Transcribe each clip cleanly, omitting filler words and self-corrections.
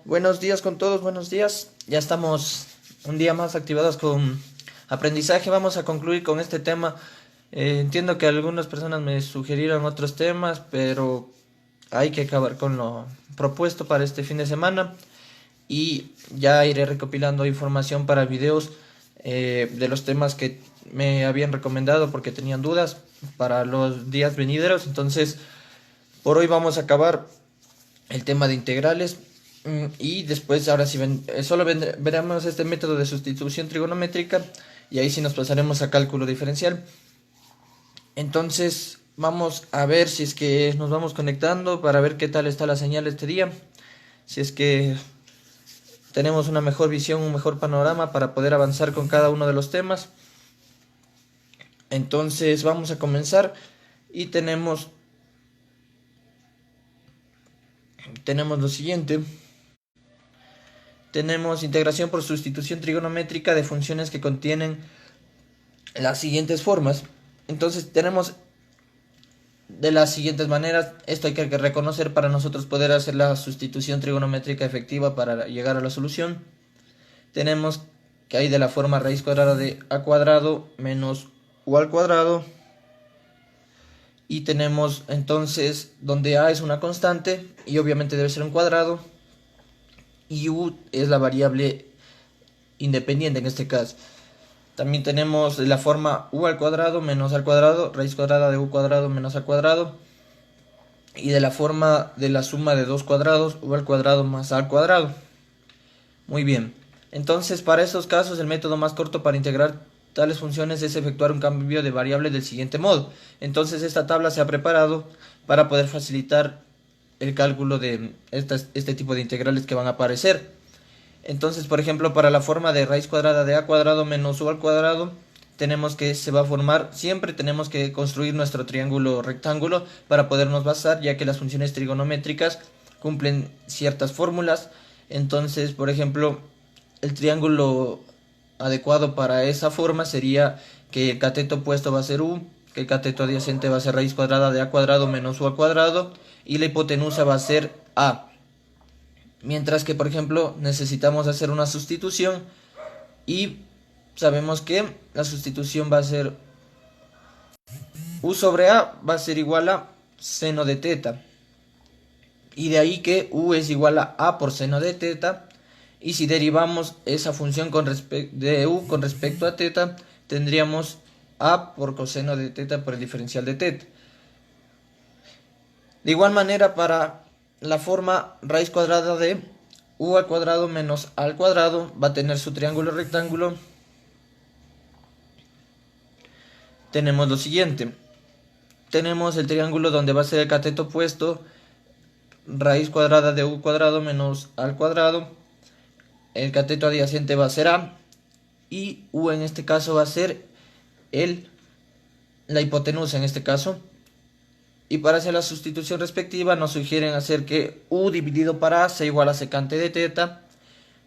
Buenos días con todos, buenos días. Ya estamos un día más activados con aprendizaje. Vamos a concluir con este tema. Entiendo que algunas personas me sugirieron otros temas, pero hay que acabar con lo propuesto para este fin de semana y ya iré recopilando información para videos de los temas que me habían recomendado porque tenían dudas para los días venideros. Entonces, por hoy vamos a acabar el tema de integrales. Y después, ahora sí, veremos este método de sustitución trigonométrica y ahí sí nos pasaremos a cálculo diferencial. Entonces, vamos a ver si es que nos vamos conectando para ver qué tal está la señal este día. Si es que tenemos una mejor visión, un mejor panorama para poder avanzar con cada uno de los temas. Entonces, vamos a comenzar y tenemos lo siguiente. Tenemos integración por sustitución trigonométrica de funciones que contienen las siguientes formas. Entonces tenemos de las siguientes maneras. Esto hay que reconocer para nosotros poder hacer la sustitución trigonométrica efectiva para llegar a la solución. Tenemos que hay de la forma raíz cuadrada de a cuadrado menos u al cuadrado. Y tenemos entonces donde a es una constante y obviamente debe ser un cuadrado. Y u es la variable independiente en este caso. También tenemos la forma u al cuadrado menos al cuadrado, raíz cuadrada de u cuadrado menos al cuadrado. Y de la forma de la suma de dos cuadrados, u al cuadrado más a al cuadrado. Muy bien. Entonces, para esos casos, el método más corto para integrar tales funciones es efectuar un cambio de variable del siguiente modo. Entonces, esta tabla se ha preparado para poder facilitar el cálculo de este tipo de integrales que van a aparecer. Entonces, por ejemplo, para la forma de raíz cuadrada de a cuadrado menos u al cuadrado, tenemos que se va a formar, siempre tenemos que construir nuestro triángulo rectángulo para podernos basar, ya que las funciones trigonométricas cumplen ciertas fórmulas. Entonces, por ejemplo, el triángulo adecuado para esa forma sería que el cateto opuesto va a ser u, que el cateto adyacente va a ser raíz cuadrada de a cuadrado menos u al cuadrado y la hipotenusa va a ser a. Mientras que, por ejemplo, necesitamos hacer una sustitución y sabemos que la sustitución va a ser u sobre a va a ser igual a seno de teta. Y de ahí que u es igual a por seno de teta. Y si derivamos esa función de u con respecto a teta, tendríamos a por coseno de teta por el diferencial de teta. De igual manera, para la forma raíz cuadrada de u al cuadrado menos a al cuadrado, va a tener su triángulo rectángulo. Tenemos lo siguiente. Tenemos el triángulo donde va a ser el cateto opuesto, raíz cuadrada de u cuadrado menos a al cuadrado. El cateto adyacente va a ser a y u en este caso va a ser la hipotenusa en este caso. Y para hacer la sustitución respectiva nos sugieren hacer que u dividido para a sea igual a secante de teta.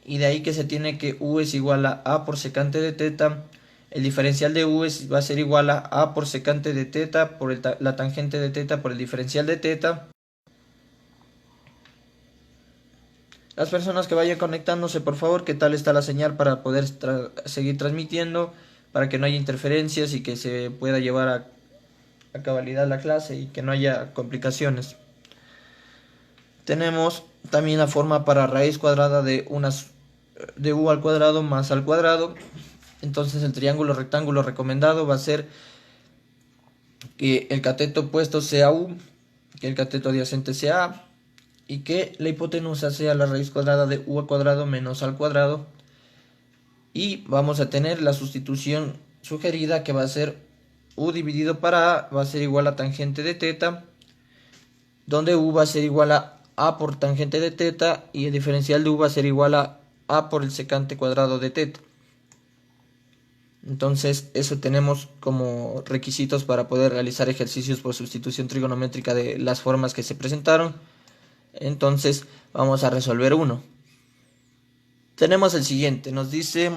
Y de ahí que se tiene que u es igual a por secante de teta. El diferencial de u va a ser igual a por secante de teta por la tangente de teta por el diferencial de teta. Las personas que vayan conectándose, por favor, qué tal está la señal para poder seguir transmitiendo, para que no haya interferencias y que se pueda llevar a cabalidad la clase y que no haya complicaciones. Tenemos también la forma para raíz cuadrada de u al cuadrado más al cuadrado. Entonces el triángulo rectángulo recomendado va a ser que el cateto opuesto sea u, que el cateto adyacente sea a y que la hipotenusa sea la raíz cuadrada de u al cuadrado menos al cuadrado. Y vamos a tener la sustitución sugerida que va a ser u dividido para a va a ser igual a tangente de teta, donde u va a ser igual a por tangente de teta y el diferencial de u va a ser igual a por el secante cuadrado de teta. Entonces eso tenemos como requisitos para poder realizar ejercicios por sustitución trigonométrica de las formas que se presentaron. Entonces vamos a resolver uno. Tenemos el siguiente, nos dice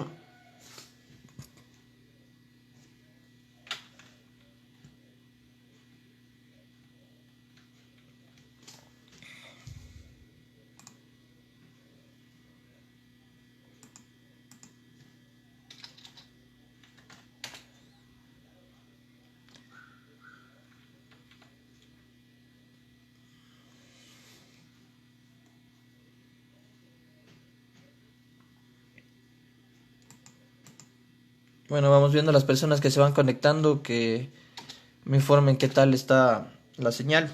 Bueno, vamos viendo las personas que se van conectando, que me informen qué tal está la señal.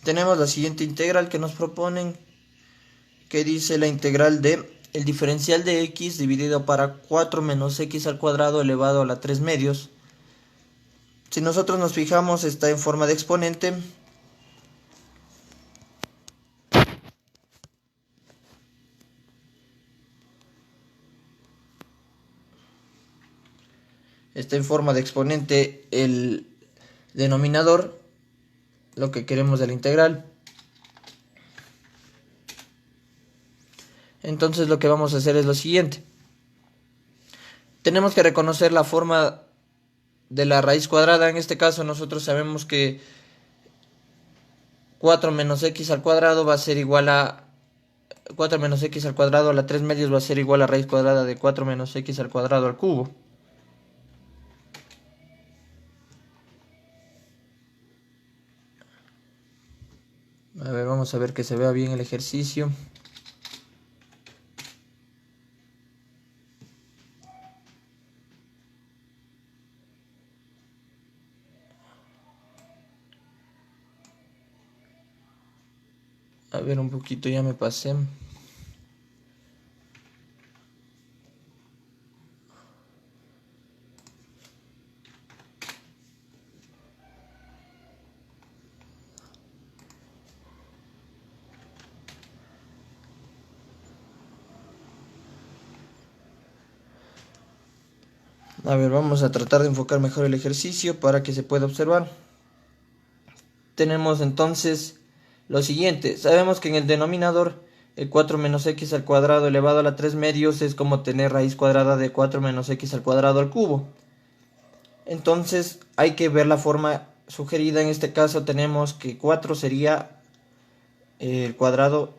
Tenemos la siguiente integral que nos proponen, que dice la integral de el diferencial de x dividido para 4 menos x al cuadrado elevado a la 3 medios. Si nosotros nos fijamos, está en forma de exponente. Está en forma de exponente el denominador, lo que queremos de la integral. Entonces lo que vamos a hacer es lo siguiente. Tenemos que reconocer la forma de la raíz cuadrada. En este caso nosotros sabemos que 4 menos x al cuadrado va a ser igual a 4 menos x al cuadrado a la 3 medios va a ser igual a raíz cuadrada de 4 menos x al cuadrado al cubo. A ver, vamos a ver que se vea bien el ejercicio. A ver, un poquito ya me pasé. A ver, vamos a tratar de enfocar mejor el ejercicio para que se pueda observar. Tenemos entonces lo siguiente. Sabemos que en el denominador el 4 menos x al cuadrado elevado a la 3 medios es como tener raíz cuadrada de 4 menos x al cuadrado al cubo. Entonces hay que ver la forma sugerida. En este caso tenemos que 4 sería el cuadrado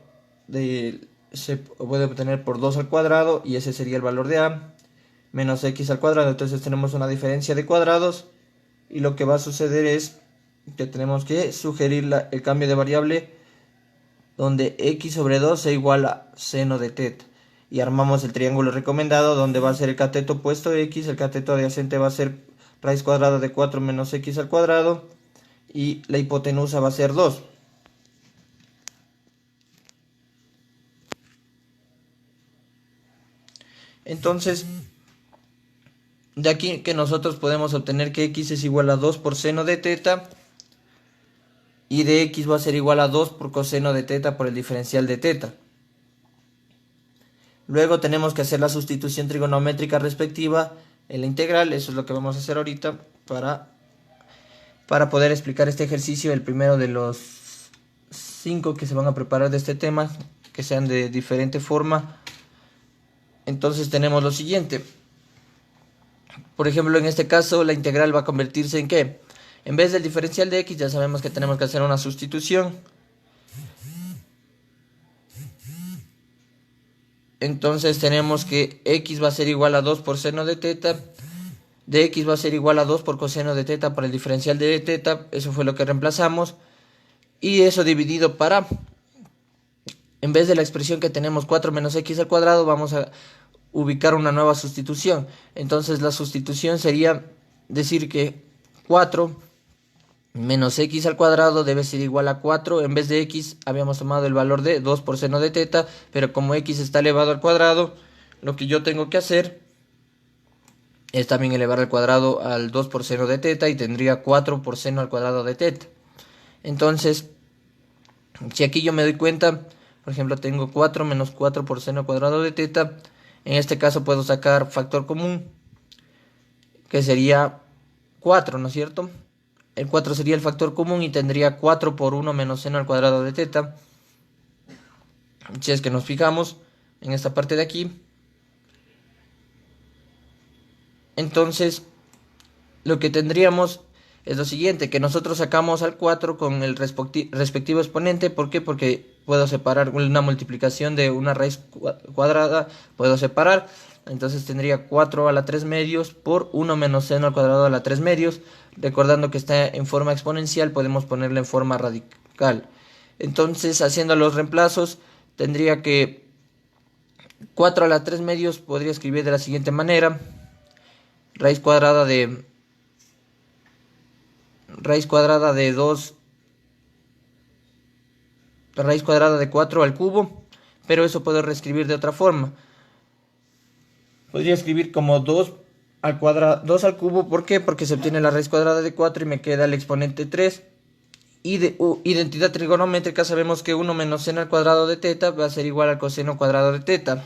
se puede obtener por 2 al cuadrado y ese sería el valor de a, menos x al cuadrado. Entonces tenemos una diferencia de cuadrados y lo que va a suceder es que tenemos que sugerir el cambio de variable donde x sobre 2 sea igual a seno de teta. Y armamos el triángulo recomendado donde va a ser el cateto opuesto a x, el cateto adyacente va a ser raíz cuadrada de 4 menos x al cuadrado y la hipotenusa va a ser 2. Entonces, de aquí que nosotros podemos obtener que x es igual a 2 por seno de teta y de x va a ser igual a 2 por coseno de teta por el diferencial de teta. Luego tenemos que hacer la sustitución trigonométrica respectiva en la integral. Eso es lo que vamos a hacer ahorita para poder explicar este ejercicio, el primero de los 5 que se van a preparar de este tema, que sean de diferente forma. Entonces tenemos lo siguiente. Por ejemplo, en este caso la integral va a convertirse en ¿qué? En vez del diferencial de x ya sabemos que tenemos que hacer una sustitución. Entonces tenemos que x va a ser igual a 2 por seno de teta. De x va a ser igual a 2 por coseno de teta por el diferencial de teta. Eso fue lo que reemplazamos. Y eso dividido para, en vez de la expresión que tenemos 4 menos x al cuadrado, vamos a ubicar una nueva sustitución. Entonces la sustitución sería decir que 4 menos x al cuadrado debe ser igual a 4. En vez de x habíamos tomado el valor de 2 por seno de teta, pero como x está elevado al cuadrado, lo que yo tengo que hacer es también elevar al cuadrado al 2 por seno de teta y tendría 4 por seno al cuadrado de teta. Entonces, si aquí yo me doy cuenta, por ejemplo, tengo 4 menos 4 por seno al cuadrado de teta, en este caso puedo sacar factor común, que sería 4, ¿no es cierto? El 4 sería el factor común y tendría 4 por 1 menos seno al cuadrado de teta. Si es que nos fijamos en esta parte de aquí. Entonces, lo que tendríamos es lo siguiente, que nosotros sacamos al 4 con el respectivo exponente. ¿Por qué? Porque puedo separar una multiplicación de una raíz cuadrada, puedo separar. Entonces tendría 4 a la 3 medios por 1 menos seno al cuadrado a la 3 medios. Recordando que está en forma exponencial, podemos ponerla en forma radical. Entonces, haciendo los reemplazos, tendría que 4 a la 3 medios podría escribir de la siguiente manera. Raíz cuadrada de 2, raíz cuadrada de 4 al cubo, pero eso puedo reescribir de otra forma. Podría escribir como 2 al cuadrado, 2 al cubo. ¿Por qué? Porque se obtiene la raíz cuadrada de 4 y me queda el exponente 3. Y de identidad trigonométrica sabemos que 1 menos seno al cuadrado de teta va a ser igual al coseno cuadrado de teta.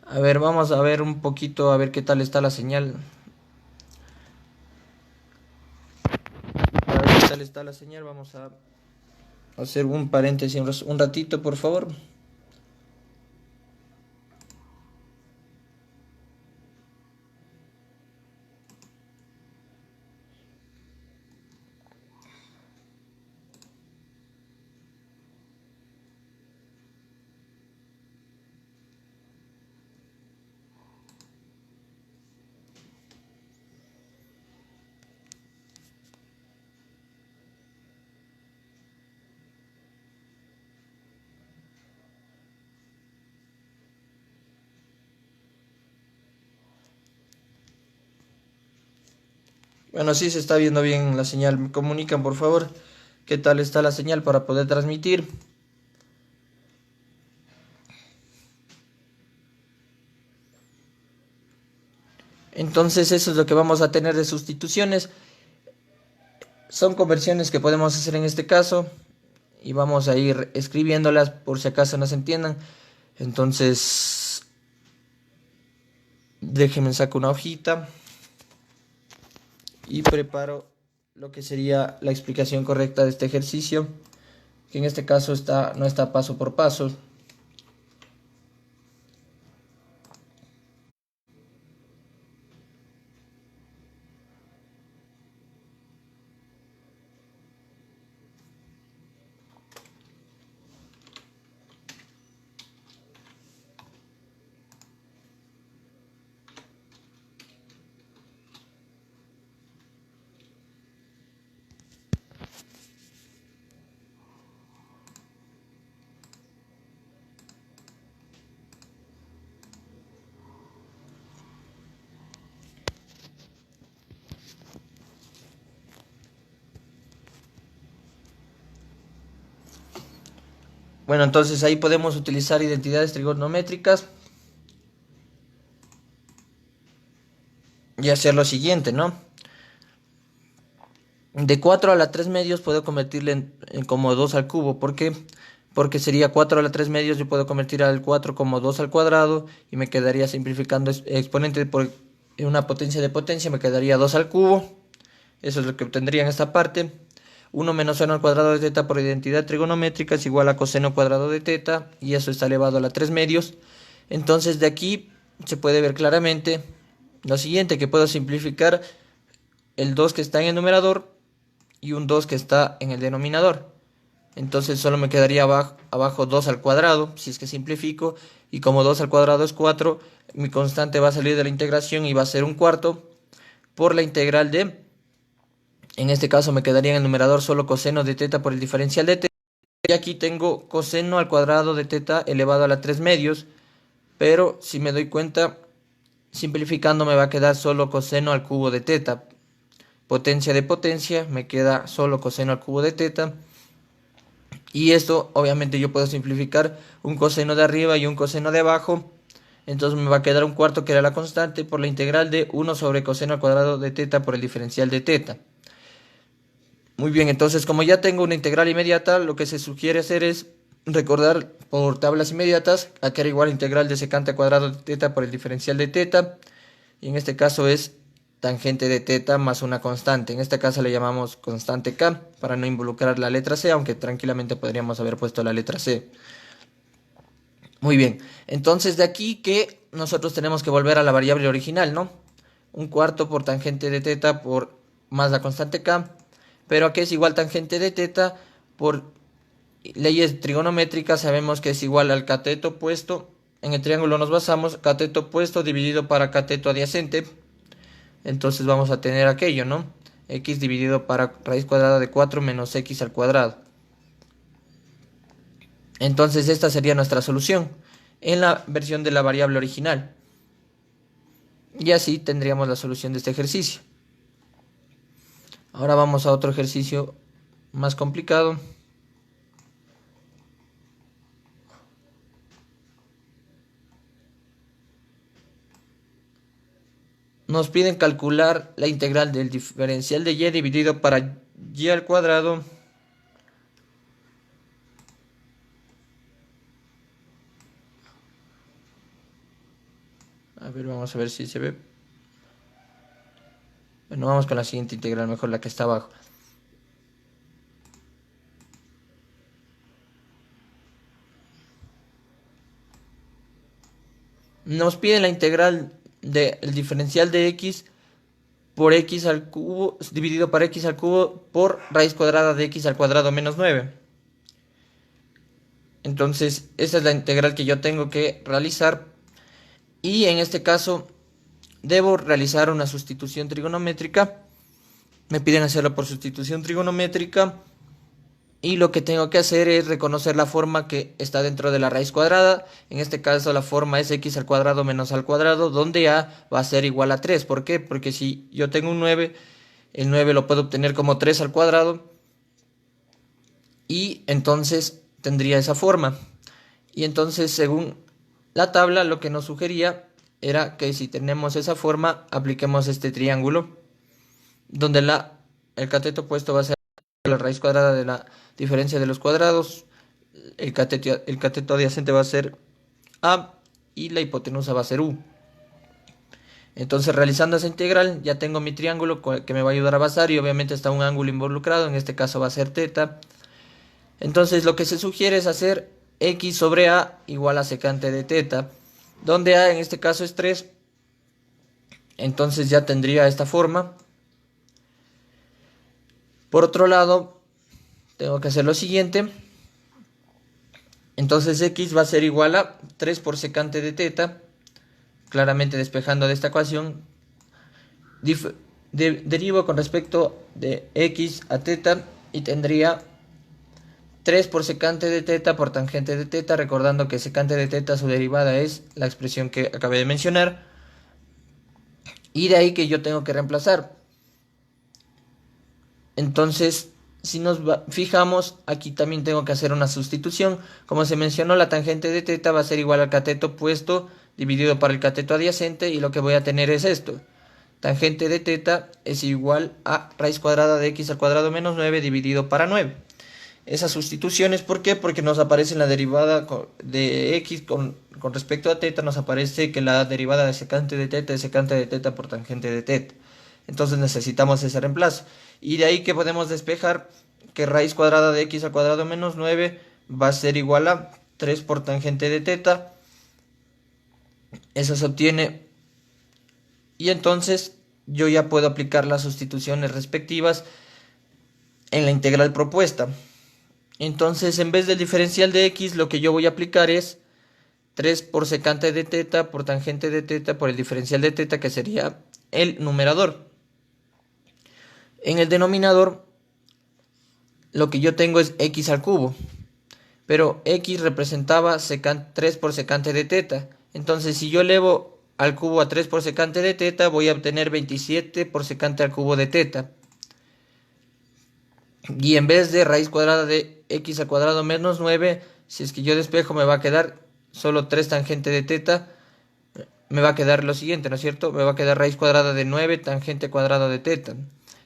A ver, vamos a ver un poquito, a ver qué tal está la señal. Para ver qué tal está la señal, vamos a hacer un paréntesis un ratito, por favor. Bueno, sí se está viendo bien la señal. Me comunican, por favor, qué tal está la señal para poder transmitir. Entonces eso es lo que vamos a tener de sustituciones. Son conversiones que podemos hacer en este caso y vamos a ir escribiéndolas por si acaso no se entiendan. Entonces, déjenme sacar una hojita y preparo lo que sería la explicación correcta de este ejercicio, que en este caso no está paso por paso. Bueno, entonces ahí podemos utilizar identidades trigonométricas y hacer lo siguiente, ¿no? De 4 a la 3 medios puedo convertirle en como 2 al cubo. ¿Por qué? Porque sería 4 a la 3 medios, yo puedo convertir al 4 como 2 al cuadrado y me quedaría simplificando exponente por una potencia de potencia, me quedaría 2 al cubo. Eso es lo que obtendría en esta parte. 1 menos seno al cuadrado de teta por identidad trigonométrica es igual a coseno cuadrado de teta, y eso está elevado a la 3 medios. Entonces de aquí se puede ver claramente lo siguiente, que puedo simplificar el 2 que está en el numerador y un 2 que está en el denominador. Entonces solo me quedaría abajo 2 al cuadrado, si es que simplifico, y como 2 al cuadrado es 4, mi constante va a salir de la integración y va a ser un cuarto por la integral de... En este caso me quedaría en el numerador solo coseno de teta por el diferencial de teta. Y aquí tengo coseno al cuadrado de teta elevado a la 3 medios. Pero si me doy cuenta, simplificando me va a quedar solo coseno al cubo de teta. Potencia de potencia, me queda solo coseno al cubo de teta. Y esto obviamente yo puedo simplificar un coseno de arriba y un coseno de abajo. Entonces me va a quedar un cuarto, que era la constante, por la integral de 1 sobre coseno al cuadrado de teta por el diferencial de teta. Muy bien, entonces como ya tengo una integral inmediata, lo que se sugiere hacer es recordar por tablas inmediatas a que era igual a integral de secante cuadrado de teta por el diferencial de teta. Y en este caso es tangente de teta más una constante. En este caso le llamamos constante K para no involucrar la letra C, aunque tranquilamente podríamos haber puesto la letra C. Muy bien, entonces de aquí que nosotros tenemos que volver a la variable original, ¿no? un cuarto por tangente de teta por más la constante k, pero aquí es igual tangente de teta por leyes trigonométricas, sabemos que es igual al cateto opuesto. En el triángulo nos basamos, cateto opuesto dividido para cateto adyacente. Entonces vamos a tener aquello, ¿no? X dividido para raíz cuadrada de 4 menos x al cuadrado. Entonces esta sería nuestra solución en la versión de la variable original. Y así tendríamos la solución de este ejercicio. Ahora vamos a otro ejercicio más complicado. Nos piden calcular la integral del diferencial de y dividido para y al cuadrado a ver, vamos a ver si se ve. Bueno, vamos con la siguiente integral, mejor la que está abajo. Nos piden la integral del diferencial de x por x al cubo dividido para x al cubo por raíz cuadrada de x al cuadrado menos 9. Entonces, esa es la integral que yo tengo que realizar. Y en este caso, debo realizar una sustitución trigonométrica. Me piden hacerlo por sustitución trigonométrica. Y lo que tengo que hacer es reconocer la forma que está dentro de la raíz cuadrada. En este caso la forma es x al cuadrado menos al cuadrado, donde a va a ser igual a 3. ¿Por qué? Porque si yo tengo un 9, el 9 lo puedo obtener como 3 al cuadrado. Y entonces tendría esa forma. Y entonces según la tabla lo que nos sugería era que si tenemos esa forma apliquemos este triángulo, donde el cateto opuesto va a ser la raíz cuadrada de la diferencia de los cuadrados, el cateto adyacente va a ser a y la hipotenusa va a ser u. Entonces realizando esa integral ya tengo mi triángulo que me va a ayudar a basar y obviamente está un ángulo involucrado, en este caso va a ser teta. Entonces lo que se sugiere es hacer x sobre a igual a secante de teta, donde a en este caso es 3. Entonces ya tendría esta forma. Por otro lado, tengo que hacer lo siguiente. Entonces x va a ser igual a 3 por secante de teta. Claramente despejando de esta ecuación, derivo con respecto de x a teta y tendría 3 por secante de teta por tangente de teta, recordando que secante de teta su derivada es la expresión que acabé de mencionar. Y de ahí que yo tengo que reemplazar. Entonces, si nos fijamos, aquí también tengo que hacer una sustitución. Como se mencionó, la tangente de teta va a ser igual al cateto opuesto dividido por el cateto adyacente, y lo que voy a tener es esto. Tangente de teta es igual a raíz cuadrada de x al cuadrado menos 9 dividido para 9. Esas sustituciones, ¿por qué? Porque nos aparece en la derivada de x con respecto a teta, nos aparece que la derivada de secante de teta es secante de teta por tangente de teta. Entonces necesitamos ese reemplazo. Y de ahí que podemos despejar que raíz cuadrada de x al cuadrado menos 9 va a ser igual a 3 por tangente de teta. Eso se obtiene. Y entonces yo ya puedo aplicar las sustituciones respectivas en la integral propuesta. Entonces, en vez del diferencial de x, lo que yo voy a aplicar es 3 por secante de teta por tangente de teta por el diferencial de teta, que sería el numerador. En el denominador, lo que yo tengo es x al cubo, pero x representaba 3 por secante de teta. Entonces, si yo elevo al cubo a 3 por secante de teta, voy a obtener 27 por secante al cubo de teta. Y en vez de raíz cuadrada de x al cuadrado menos 9, si es que yo despejo, me va a quedar solo 3 tangente de teta. Me va a quedar lo siguiente, ¿no es cierto? Me va a quedar raíz cuadrada de 9 tangente cuadrado de teta.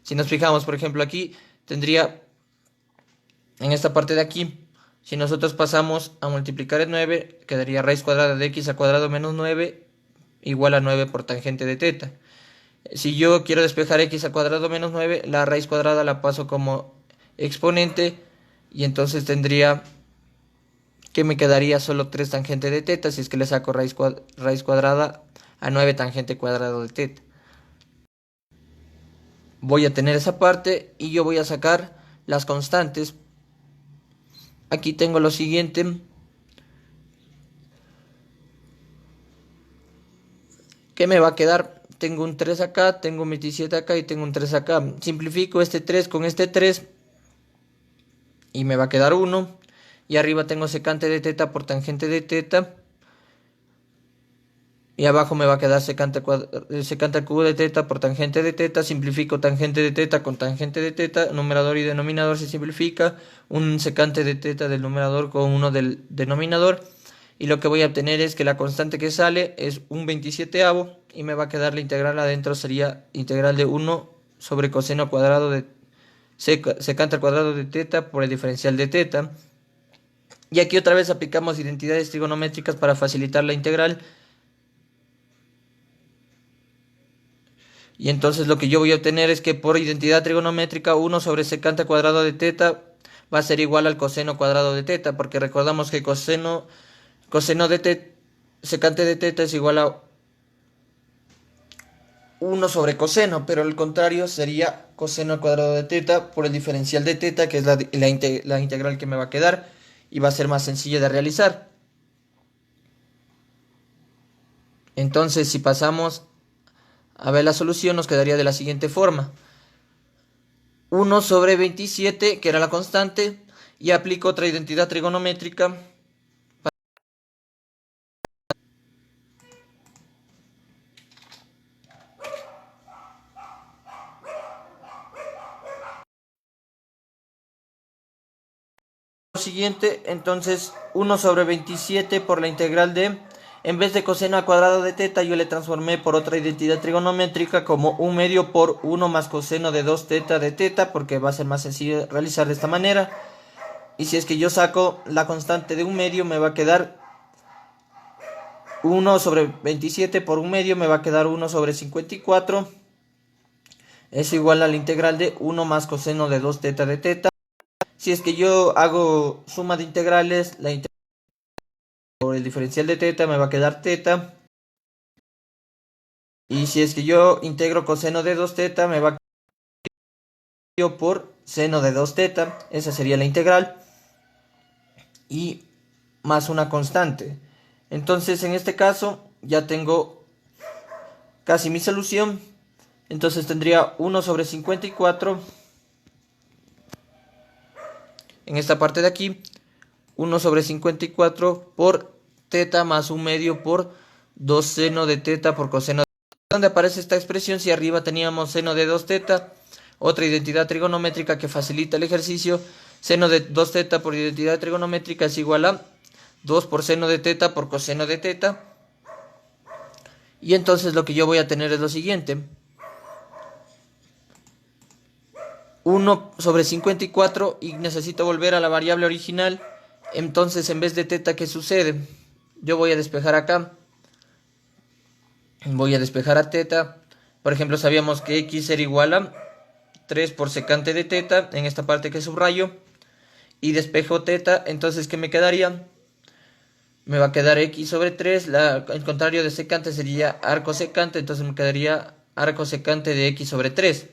Si nos fijamos, por ejemplo, aquí tendría, en esta parte de aquí, si nosotros pasamos a multiplicar el 9, quedaría raíz cuadrada de x al cuadrado menos 9 igual a 9 por tangente de teta. Si yo quiero despejar x al cuadrado menos 9, la raíz cuadrada la paso como exponente y entonces tendría que me quedaría solo 3 tangente de teta si es que le saco raíz cuadrada a 9 tangente cuadrado de teta. voy a tener esa parte y yo voy a sacar las constantes. Aquí tengo lo siguiente, que me va a quedar, tengo un 3 acá, tengo un 27 acá y tengo un 3 acá. Simplifico este 3 con este 3 y me va a quedar 1. Y arriba tengo secante de teta por tangente de teta. Y abajo me va a quedar secante al cubo de teta por tangente de teta. Simplifico tangente de teta con tangente de teta. Numerador y denominador se simplifica. Un secante de teta del numerador con uno del denominador. Y lo que voy a obtener es que la constante que sale es un 27avo. Y me va a quedar la integral adentro. Sería integral de 1 sobre coseno cuadrado de secante al cuadrado de teta por el diferencial de teta. Y aquí otra vez aplicamos identidades trigonométricas para facilitar la integral. Y entonces lo que yo voy a obtener es que por identidad trigonométrica 1 sobre secante al cuadrado de teta va a ser igual al coseno cuadrado de teta, porque recordamos que coseno de teta, secante de teta es igual a 1 sobre coseno, pero al contrario sería coseno al cuadrado de teta por el diferencial de teta, que es la integral que me va a quedar y va a ser más sencilla de realizar. Entonces, si pasamos a ver la solución, nos quedaría de la siguiente forma. 1 sobre 27, que era la constante, y aplico otra identidad trigonométrica. Lo siguiente, entonces 1 sobre 27 por la integral de, en vez de coseno al cuadrado de teta, yo le transformé por otra identidad trigonométrica como 1 medio por 1 más coseno de 2 teta de teta, porque va a ser más sencillo realizar de esta manera. Y si es que yo saco la constante de 1 medio, me va a quedar 1 sobre 27 por 1 medio, me va a quedar 1 sobre 54. Es igual a la integral de 1 más coseno de 2 teta de teta. Si es que yo hago suma de integrales, la integral por el diferencial de teta me va a quedar teta. Y si es que yo integro coseno de 2 teta, me va a quedar por seno de 2 teta. Esa sería la integral. Y más una constante. Entonces en este caso ya tengo casi mi solución. Entonces tendría 1 sobre 54. En esta parte de aquí, 1 sobre 54 por teta más 1 medio por 2 seno de teta por coseno de teta. ¿Dónde aparece esta expresión? Si arriba teníamos seno de 2 teta, otra identidad trigonométrica que facilita el ejercicio. Seno de 2 teta por identidad trigonométrica es igual a 2 por seno de teta por coseno de teta. Y entonces lo que yo voy a tener es lo siguiente. 1 sobre 54 y necesito volver a la variable original. Entonces en vez de teta, ¿qué sucede? Yo voy a despejar acá. Voy a despejar a teta. Por ejemplo, sabíamos que x era igual a 3 por secante de teta. En esta parte que subrayo. Y despejo teta. Entonces, ¿qué me quedaría? Me va a quedar x sobre 3. El contrario de secante sería arco secante. Entonces me quedaría arco secante de x sobre 3.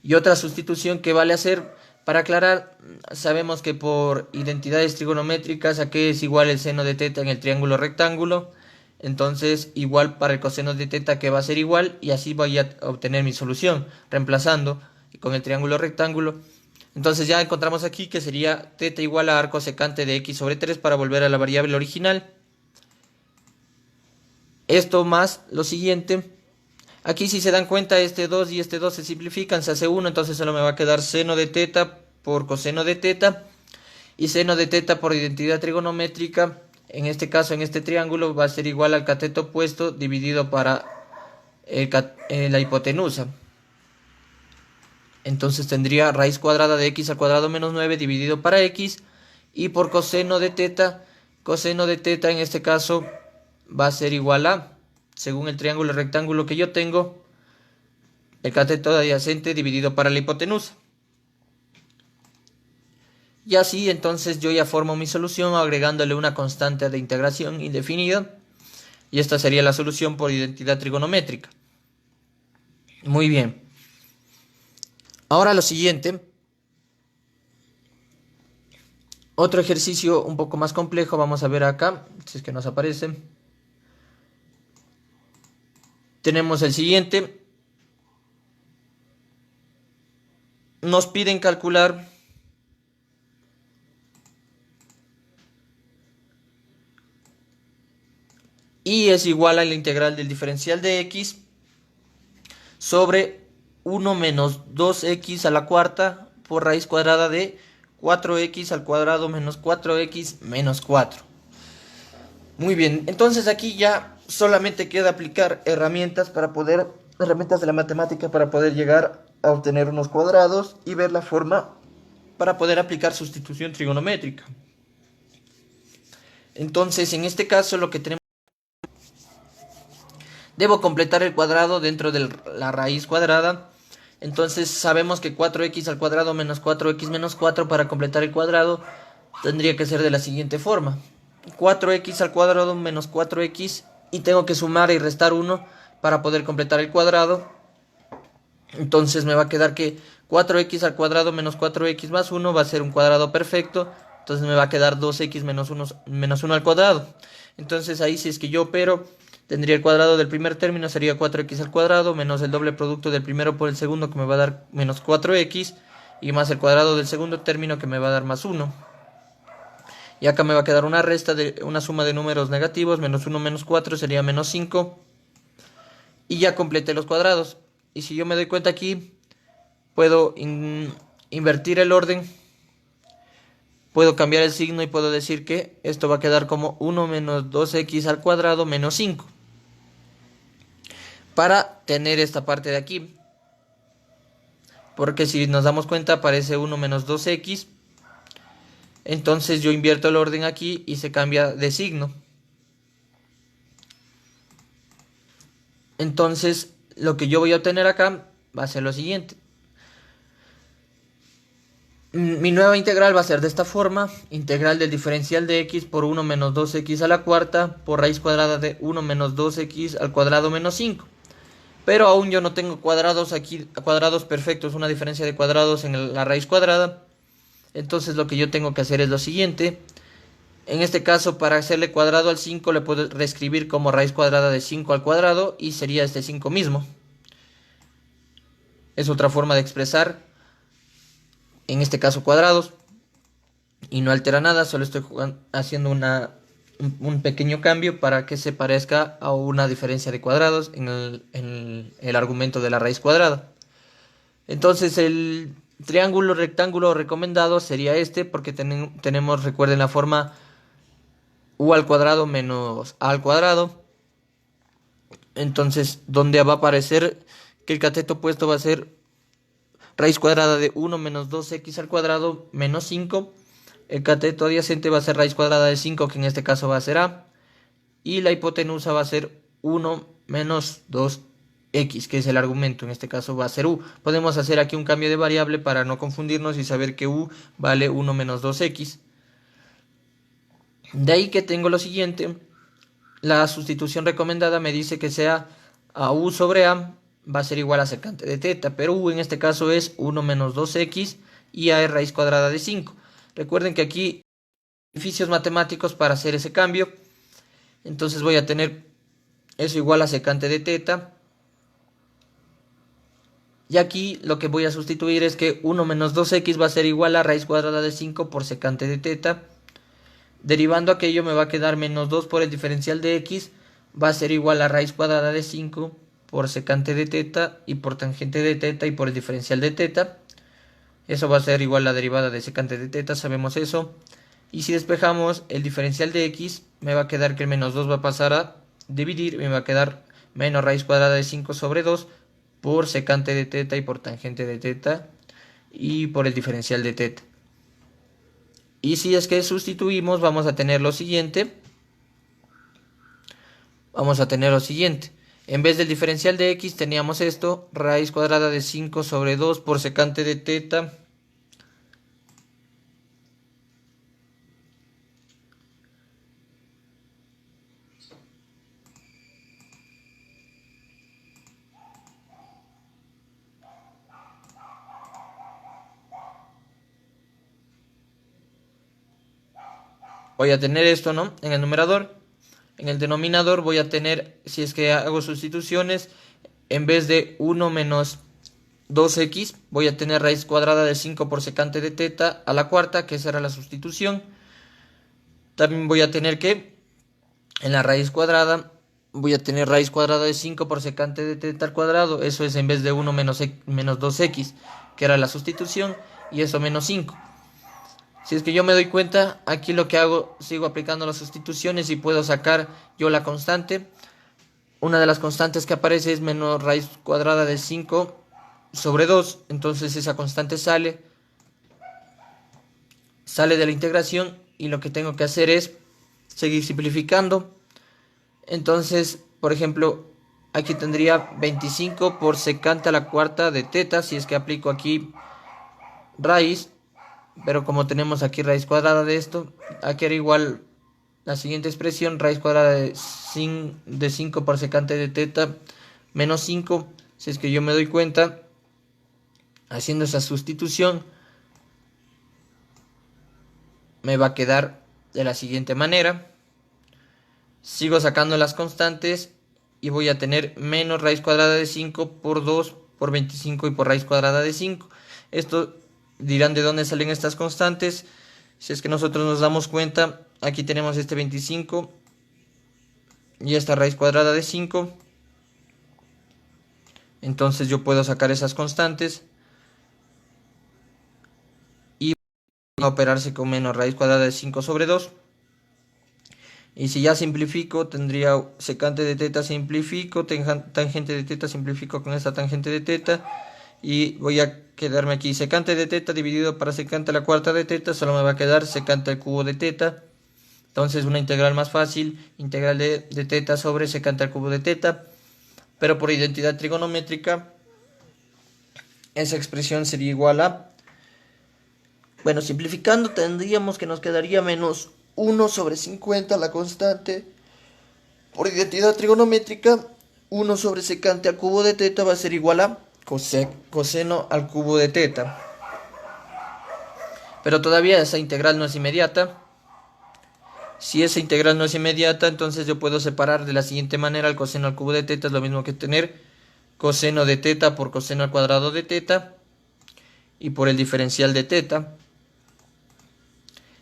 Y otra sustitución que vale hacer para aclarar, sabemos que por identidades trigonométricas aquí es igual el seno de teta en el triángulo rectángulo. Entonces igual para el coseno de teta, que va a ser igual, y así voy a obtener mi solución reemplazando con el triángulo rectángulo. Entonces ya encontramos aquí que sería teta igual a arco secante de x sobre 3 para volver a la variable original. Esto más lo siguiente. Aquí, si se dan cuenta, este 2 y este 2 se simplifican, se hace 1, entonces solo me va a quedar seno de teta por coseno de teta. Y seno de teta por identidad trigonométrica, en este caso, en este triángulo, va a ser igual al cateto opuesto dividido para la hipotenusa. Entonces tendría raíz cuadrada de x al cuadrado menos 9 dividido para x. Y por coseno de teta en este caso va a ser igual a, según el triángulo rectángulo que yo tengo, el cateto adyacente dividido para la hipotenusa. Y así entonces yo ya formo mi solución agregándole una constante de integración indefinida. Y esta sería la solución por identidad trigonométrica. Muy bien. Ahora lo siguiente, otro ejercicio un poco más complejo, vamos a ver acá, si es que nos aparece. Tenemos el siguiente. Nos piden calcular y es igual a la integral del diferencial de x sobre 1 menos 2x a la cuarta por raíz cuadrada de 4x al cuadrado menos 4x menos 4. Muy bien, entonces aquí ya solamente queda aplicar herramientas de la matemática para poder llegar a obtener unos cuadrados y ver la forma para poder aplicar sustitución trigonométrica. Entonces, en este caso lo que tenemos, debo completar el cuadrado dentro de la raíz cuadrada. Entonces sabemos que 4x al cuadrado menos 4x menos 4 para completar el cuadrado tendría que ser de la siguiente forma. 4x al cuadrado menos 4x y tengo que sumar y restar 1 para poder completar el cuadrado. Entonces me va a quedar que 4x al cuadrado menos 4x más 1 va a ser un cuadrado perfecto. Entonces me va a quedar 2x menos 1 al cuadrado. Entonces ahí si es que yo opero, tendría el cuadrado del primer término, sería 4x al cuadrado, menos el doble producto del primero por el segundo que me va a dar menos 4x, y más el cuadrado del segundo término que me va a dar más 1. Y acá me va a quedar una resta de una suma de números negativos, menos 1 menos 4 sería menos 5. Y ya completé los cuadrados. Y si yo me doy cuenta aquí, puedo invertir el orden, puedo cambiar el signo y puedo decir que esto va a quedar como 1 menos 2x al cuadrado menos 5. Para tener esta parte de aquí, porque si nos damos cuenta aparece 1 menos 2x, entonces yo invierto el orden aquí y se cambia de signo. Entonces lo que yo voy a obtener acá va a ser lo siguiente. Mi nueva integral va a ser de esta forma: integral del diferencial de x por 1 menos 2x a la cuarta por raíz cuadrada de 1 menos 2x al cuadrado menos 5. Pero aún yo no tengo cuadrados aquí, cuadrados perfectos, una diferencia de cuadrados en la raíz cuadrada. Entonces lo que yo tengo que hacer es lo siguiente. En este caso, para hacerle cuadrado al 5, le puedo reescribir como raíz cuadrada de 5 al cuadrado y sería este 5 mismo. Es otra forma de expresar, en este caso, cuadrados. Y no altera nada, solo estoy haciendo un pequeño cambio para que se parezca a una diferencia de cuadrados en el argumento de la raíz cuadrada. Entonces el triángulo rectángulo recomendado sería este, porque tenemos, recuerden, la forma u al cuadrado menos a al cuadrado. Entonces, donde va a aparecer que el cateto opuesto va a ser raíz cuadrada de 1 menos 2x al cuadrado menos 5. El cateto adyacente va a ser raíz cuadrada de 5, que en este caso va a ser a. Y la hipotenusa va a ser 1 menos 2x, que es el argumento, en este caso va a ser u. Podemos hacer aquí un cambio de variable para no confundirnos y saber que u vale 1 menos 2x. De ahí que tengo lo siguiente. La sustitución recomendada me dice que sea a u sobre a va a ser igual a secante de teta, pero u en este caso es 1 menos 2x y a es raíz cuadrada de 5. Recuerden que aquí hay beneficios matemáticos para hacer ese cambio. Entonces voy a tener eso igual a secante de teta. Y aquí lo que voy a sustituir es que 1 menos 2x va a ser igual a raíz cuadrada de 5 por secante de teta. Derivando aquello me va a quedar menos 2 por el diferencial de x, va a ser igual a raíz cuadrada de 5 por secante de teta y por tangente de teta y por el diferencial de teta. Eso va a ser igual a la derivada de secante de teta, sabemos eso. Y si despejamos el diferencial de x, me va a quedar que el menos 2 va a pasar a dividir, me va a quedar menos raíz cuadrada de 5 sobre 2 por secante de teta y por tangente de teta y por el diferencial de teta. Y si es que sustituimos, vamos a tener lo siguiente. En vez del diferencial de x teníamos esto, raíz cuadrada de 5 sobre 2 por secante de teta voy a tener esto, ¿no? En el numerador. En el denominador voy a tener, si es que hago sustituciones, en vez de 1 menos 2x, voy a tener raíz cuadrada de 5 por secante de teta a la cuarta, que esa era la sustitución. También voy a tener que, en la raíz cuadrada, voy a tener raíz cuadrada de 5 por secante de teta al cuadrado. Eso es en vez de 1 menos 2x, que era la sustitución, y eso menos 5. Si es que yo me doy cuenta, aquí lo que hago, sigo aplicando las sustituciones y puedo sacar yo la constante. Una de las constantes que aparece es menos raíz cuadrada de 5 sobre 2. Entonces esa constante sale de la integración y lo que tengo que hacer es seguir simplificando. Entonces, por ejemplo, aquí tendría 25 por secante a la cuarta de teta, si es que aplico aquí raíz. Pero como tenemos aquí raíz cuadrada de esto, aquí era igual la siguiente expresión, raíz cuadrada de 5 por secante de teta menos 5. Si es que yo me doy cuenta, haciendo esa sustitución, me va a quedar de la siguiente manera. Sigo sacando las constantes y voy a tener menos raíz cuadrada de 5 por 2 por 25 y por raíz cuadrada de 5. Esto dirán de dónde salen estas constantes. Si es que nosotros nos damos cuenta, aquí tenemos este 25 y esta raíz cuadrada de 5. Entonces yo puedo sacar esas constantes y va a operarse con menos raíz cuadrada de 5 sobre 2. Y si ya simplifico, tendría secante de teta, simplifico, tangente de teta, simplifico con esta tangente de teta. Y voy a quedarme aquí, secante de teta dividido para secante a la cuarta de teta, solo me va a quedar secante al cubo de teta. Entonces una integral más fácil, integral de teta sobre secante al cubo de teta. Pero por identidad trigonométrica, esa expresión sería igual a... Bueno, simplificando tendríamos que nos quedaría menos 1 sobre 50 la constante. Por identidad trigonométrica, 1 sobre secante al cubo de teta va a ser igual a coseno al cubo de teta. Pero todavía esa integral no es inmediata. Si esa integral no es inmediata, entonces yo puedo separar de la siguiente manera. El coseno al cubo de teta es lo mismo que tener coseno de teta por coseno al cuadrado de teta y por el diferencial de teta.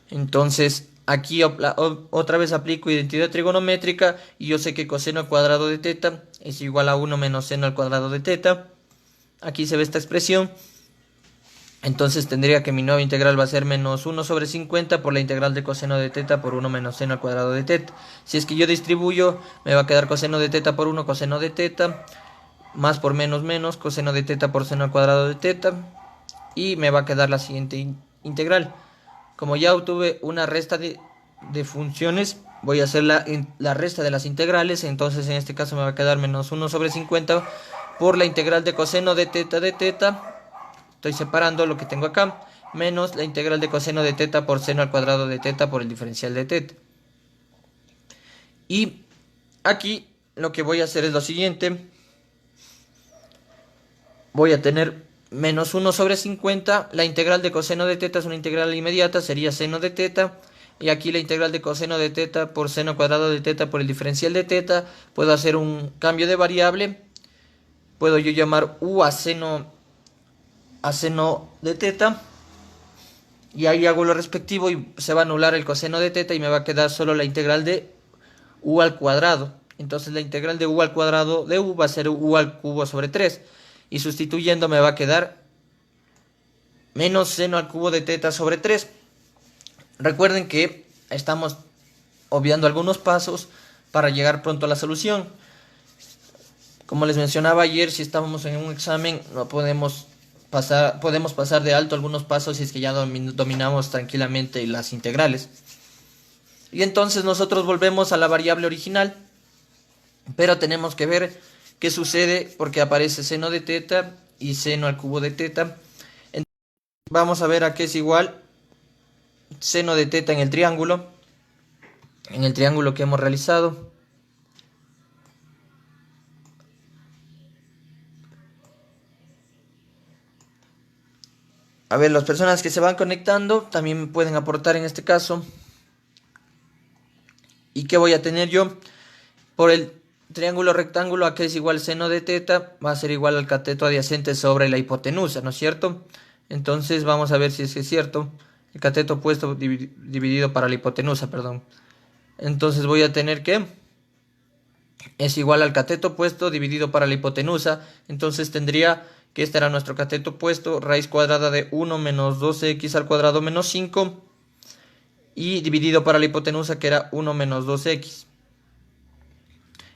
Entonces aquí otra vez aplico identidad trigonométrica y yo sé que coseno al cuadrado de teta es igual a 1 menos seno al cuadrado de teta. Aquí se ve esta expresión. Entonces tendría que mi nueva integral va a ser menos 1 sobre 50 por la integral de coseno de teta por 1 menos seno al cuadrado de teta. Si es que yo distribuyo, me va a quedar coseno de teta por 1 coseno de teta, más por menos menos, coseno de teta por seno al cuadrado de teta, y me va a quedar la siguiente integral. Como ya obtuve una resta de funciones, voy a hacer la resta de las integrales. Entonces en este caso me va a quedar menos 1 sobre 50 por la integral de coseno de teta. Estoy separando lo que tengo acá, menos la integral de coseno de teta por seno al cuadrado de teta por el diferencial de teta. Y aquí lo que voy a hacer es lo siguiente. Voy a tener menos 1 sobre 50. La integral de coseno de teta es una integral inmediata, sería seno de teta. Y aquí la integral de coseno de teta por seno cuadrado de teta por el diferencial de teta. Puedo hacer un cambio de variable. Puedo yo llamar u a seno de teta. Y ahí hago lo respectivo y se va a anular el coseno de teta y me va a quedar solo la integral de u al cuadrado. Entonces la integral de u al cuadrado de u va a ser u al cubo sobre 3. Y sustituyendo me va a quedar menos seno al cubo de teta sobre 3. Recuerden que estamos obviando algunos pasos para llegar pronto a la solución. Como les mencionaba ayer, si estábamos en un examen, no podemos pasar de alto algunos pasos si es que ya dominamos tranquilamente las integrales. Y entonces nosotros volvemos a la variable original, pero tenemos que ver qué sucede porque aparece seno de teta y seno al cubo de teta. Entonces, vamos a ver a qué es igual seno de teta en el triángulo que hemos realizado. A ver, las personas que se van conectando también pueden aportar en este caso. ¿Y qué voy a tener yo? Por el triángulo rectángulo, a que es igual seno de teta, va a ser igual al cateto adyacente sobre la hipotenusa, ¿no es cierto? Entonces vamos a ver si es cierto. El cateto opuesto dividido para la hipotenusa, perdón. Entonces voy a tener que es igual al cateto opuesto dividido para la hipotenusa. Entonces tendría que este era nuestro cateto opuesto, raíz cuadrada de 1 menos 12x al cuadrado menos 5. Y dividido para la hipotenusa, que era 1 menos 2x.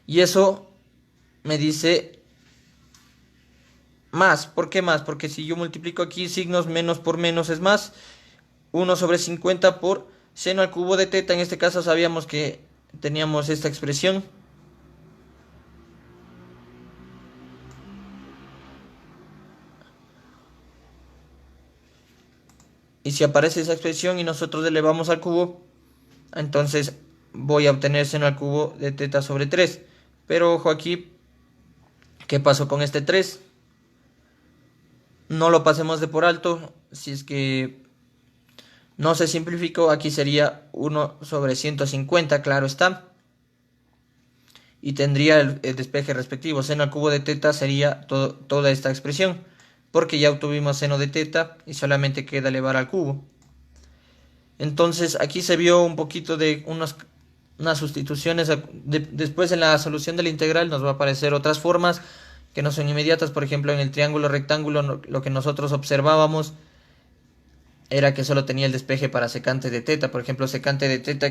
Y eso me dice más. ¿Por qué más? Porque si yo multiplico aquí signos, menos por menos es más. 1 sobre 50 por seno al cubo de teta. En este caso sabíamos que teníamos esta expresión. Y si aparece esa expresión y nosotros le elevamos al cubo, entonces voy a obtener seno al cubo de teta sobre 3. Pero ojo aquí, ¿qué pasó con este 3? No lo pasemos de por alto. Si es que no se simplificó, aquí sería 1 sobre 150, claro está. Y tendría el despeje respectivo. Seno al cubo de teta sería toda esta expresión, porque ya obtuvimos seno de teta y solamente queda elevar al cubo. Entonces aquí se vio un poquito de unas sustituciones. Después en la solución de la integral nos va a aparecer otras formas que no son inmediatas. Por ejemplo, en el triángulo rectángulo lo que nosotros observábamos era que solo tenía el despeje para secante de teta. Por ejemplo, secante de teta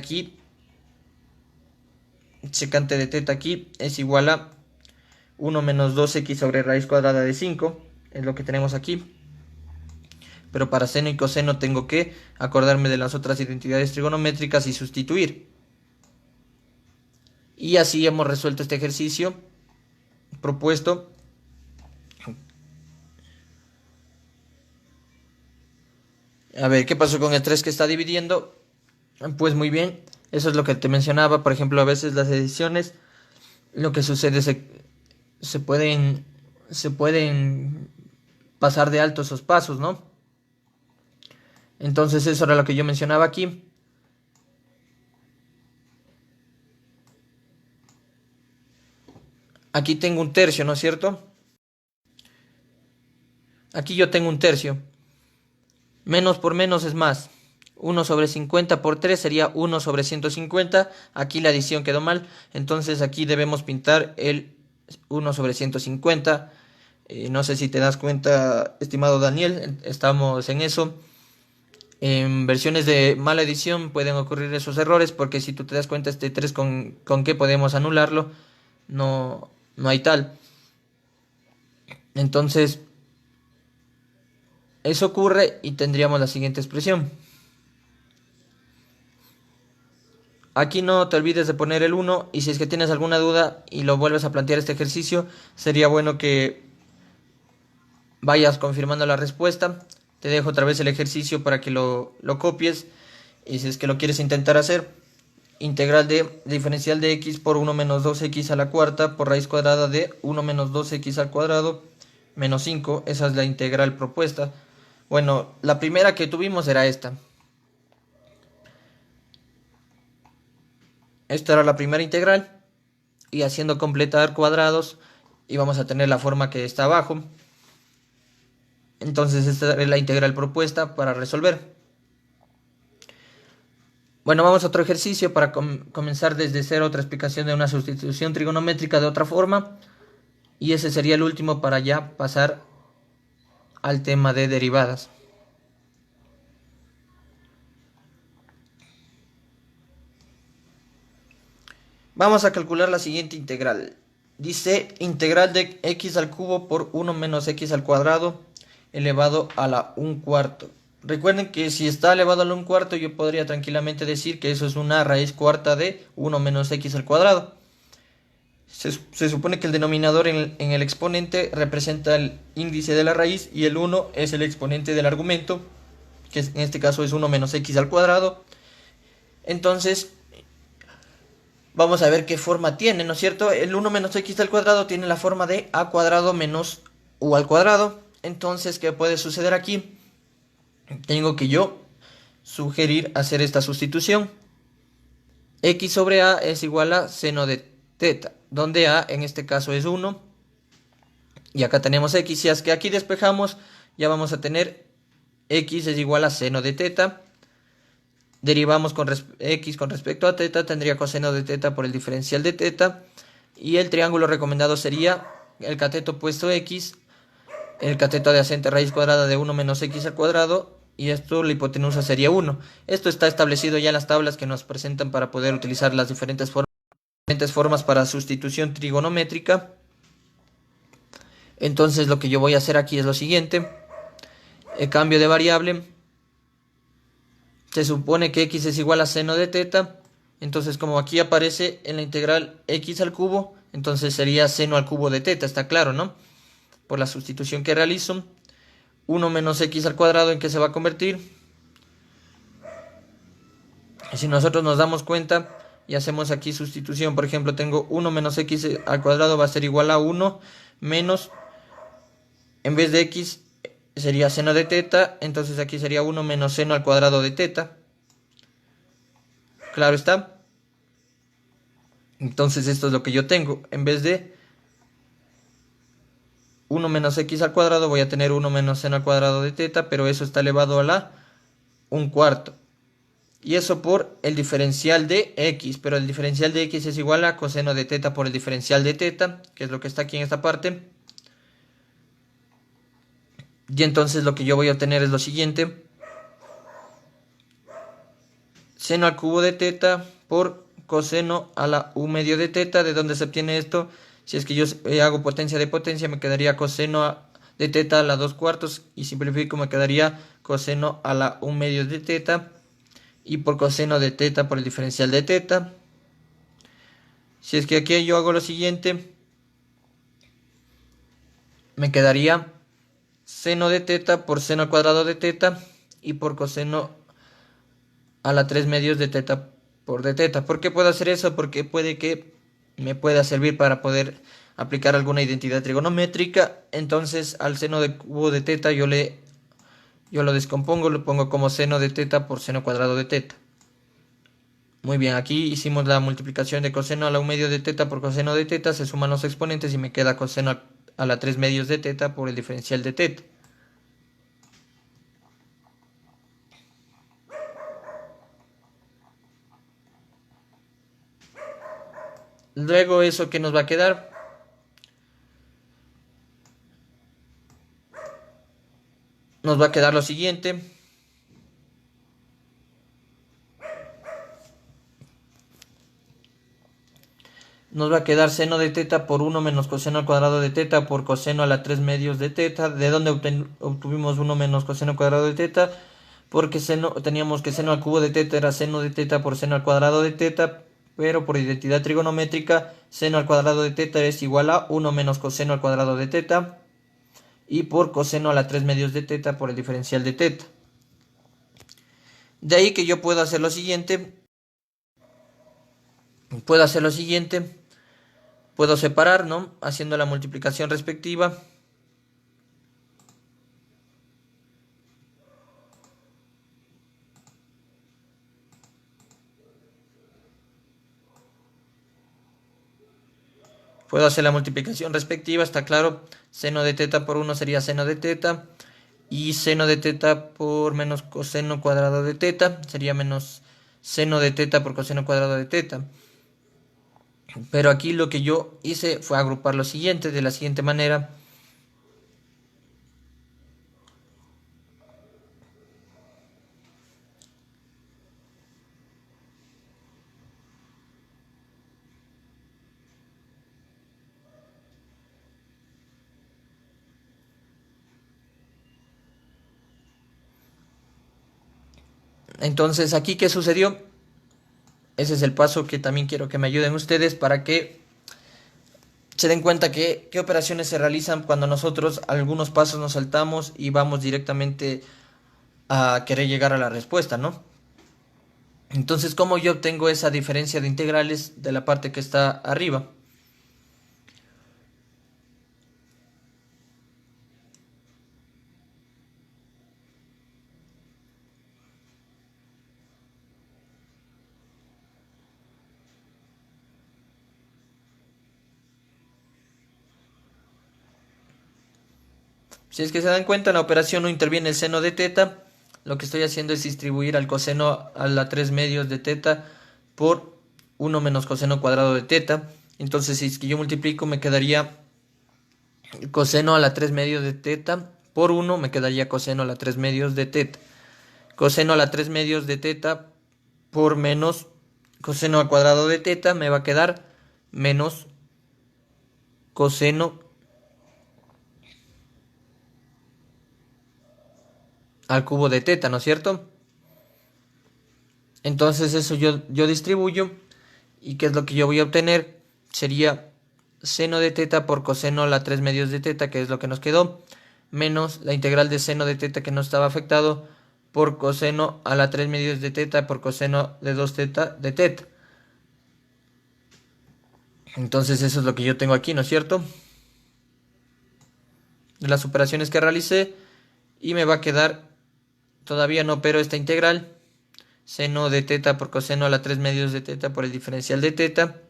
aquí es igual a 1 menos 2x sobre raíz cuadrada de 5. Es lo que tenemos aquí. Pero para seno y coseno tengo que acordarme de las otras identidades trigonométricas y sustituir. Y así hemos resuelto este ejercicio propuesto. A ver, ¿qué pasó con el 3 que está dividiendo? Pues muy bien, eso es lo que te mencionaba. Por ejemplo, a veces las ediciones, lo que sucede es que se pueden pasar de alto esos pasos, ¿no? Entonces eso era lo que yo mencionaba aquí. Aquí tengo un tercio, ¿no es cierto? Aquí yo tengo un tercio. Menos por menos es más. 1 sobre 50 por 3 sería 1 sobre 150. Aquí la adición quedó mal. Entonces aquí debemos pintar el 1 sobre 150. No sé si te das cuenta, estimado Daniel, estamos en eso. En versiones de mala edición pueden ocurrir esos errores, porque si tú te das cuenta, este 3 con qué podemos anularlo, no hay tal. Entonces eso ocurre y tendríamos la siguiente expresión. Aquí no te olvides de poner el 1, y si es que tienes alguna duda y lo vuelves a plantear este ejercicio, sería bueno que vayas confirmando la respuesta. Te dejo otra vez el ejercicio para que lo copies, y si es que lo quieres intentar hacer, integral de diferencial de x por 1 menos 2x a la cuarta por raíz cuadrada de 1 menos 2x al cuadrado menos 5. Esa es la integral propuesta. Bueno, la primera que tuvimos era esta. Esta era la primera integral, y haciendo completar cuadrados íbamos a tener la forma que está abajo. Entonces esta es la integral propuesta para resolver. Bueno, vamos a otro ejercicio para comenzar desde cero otra explicación de una sustitución trigonométrica de otra forma. Y ese sería el último para ya pasar al tema de derivadas. Vamos a calcular la siguiente integral. Dice integral de x al cubo por 1 menos x al cuadrado elevado a la 1/4. Recuerden que si está elevado a la 1/4, yo podría tranquilamente decir que eso es una raíz cuarta de 1 menos x al cuadrado. Se supone que el denominador en el exponente representa el índice de la raíz, y el 1 es el exponente del argumento, que en este caso es 1 menos x al cuadrado. Entonces vamos a ver qué forma tiene, ¿no es cierto? El 1 menos x al cuadrado tiene la forma de a cuadrado menos u al cuadrado. Entonces, ¿qué puede suceder aquí? Tengo que yo sugerir hacer esta sustitución. X sobre A es igual a seno de teta, donde A en este caso es 1. Y acá tenemos X. Si es que aquí despejamos, ya vamos a tener X es igual a seno de teta. Derivamos con X con respecto a teta, tendría coseno de teta por el diferencial de teta. Y el triángulo recomendado sería el cateto opuesto X, el cateto adyacente raíz cuadrada de 1 menos X al cuadrado. Y esto, la hipotenusa sería 1. Esto está establecido ya en las tablas que nos presentan para poder utilizar las diferentes formas para sustitución trigonométrica. Entonces lo que yo voy a hacer aquí es lo siguiente. El cambio de variable. Se supone que X es igual a seno de teta. Entonces como aquí aparece en la integral X al cubo, entonces sería seno al cubo de teta, está claro, ¿no? Por la sustitución que realizo. 1 menos X al cuadrado, ¿en qué se va a convertir? Si nosotros nos damos cuenta y hacemos aquí sustitución, por ejemplo, tengo 1 menos X al cuadrado va a ser igual a 1 menos, en vez de X sería seno de teta, entonces aquí sería 1 menos seno al cuadrado de teta. Claro está. Entonces esto es lo que yo tengo. En vez de 1 menos X al cuadrado voy a tener 1 menos seno al cuadrado de teta, pero eso está elevado a la 1/4. Y eso por el diferencial de X, pero el diferencial de X es igual a coseno de teta por el diferencial de teta, que es lo que está aquí en esta parte. Y entonces lo que yo voy a obtener es lo siguiente. Seno al cubo de teta por coseno a la u medio de teta. ¿De dónde se obtiene esto? Si es que yo hago potencia de potencia, me quedaría coseno de teta a la 2/4 y simplifico, me quedaría coseno a la u medio de teta. Y por coseno de teta por el diferencial de teta. Si es que aquí yo hago lo siguiente, me quedaría seno de teta por seno al cuadrado de teta y por coseno a la 3 medios de teta por de teta. ¿Por qué puedo hacer eso? Porque puede que me pueda servir para poder aplicar alguna identidad trigonométrica. Entonces al seno de cubo de teta yo lo descompongo, lo pongo como seno de teta por seno cuadrado de teta. Muy bien, aquí hicimos la multiplicación de coseno a la 1 medio de teta por coseno de teta, se suman los exponentes y me queda coseno a la 3 medios de teta por el diferencial de teta. Luego, ¿eso qué nos va a quedar? Nos va a quedar lo siguiente. Nos va a quedar seno de teta por 1 menos coseno al cuadrado de teta por coseno a la 3 medios de teta. ¿De dónde obtuvimos 1 menos coseno al cuadrado de teta? Porque teníamos que seno al cubo de teta era seno de teta por seno al cuadrado de teta. Pero por identidad trigonométrica, seno al cuadrado de teta es igual a 1 menos coseno al cuadrado de teta. Y por coseno a la 3 medios de teta por el diferencial de teta. De ahí que yo puedo hacer lo siguiente. Puedo separar, ¿no? Haciendo la multiplicación respectiva. Puedo hacer la multiplicación respectiva, está claro. Seno de teta por 1 sería seno de teta. Y seno de teta por menos coseno cuadrado de teta sería menos seno de teta por coseno cuadrado de teta. Pero aquí lo que yo hice fue agrupar lo siguiente de la siguiente manera. Entonces, aquí, ¿qué sucedió? Ese es el paso que también quiero que me ayuden ustedes para que se den cuenta que qué operaciones se realizan cuando nosotros algunos pasos nos saltamos y vamos directamente a querer llegar a la respuesta, ¿no? Entonces, ¿cómo yo obtengo esa diferencia de integrales de la parte que está arriba? Si es que se dan cuenta, en la operación no interviene el seno de teta. Lo que estoy haciendo es distribuir al coseno a la 3 medios de teta por 1 menos coseno cuadrado de teta. Entonces, si es que yo multiplico, me quedaría coseno a la 3 medios de teta por 1, me quedaría coseno a la 3 medios de teta. Coseno a la 3 medios de teta por menos coseno al cuadrado de teta me va a quedar menos coseno al cubo de teta, ¿no es cierto? Entonces eso yo distribuyo, y ¿qué es lo que yo voy a obtener? Sería seno de teta por coseno a la 3 medios de teta, que es lo que nos quedó, menos la integral de seno de teta que no estaba afectado por coseno a la 3 medios de teta por coseno de 2 teta de teta. Entonces eso es lo que yo tengo aquí, ¿no es cierto? De las operaciones que realicé, y me va a quedar, todavía no opero esta integral, seno de teta por coseno a la 3 medios de teta por el diferencial de teta,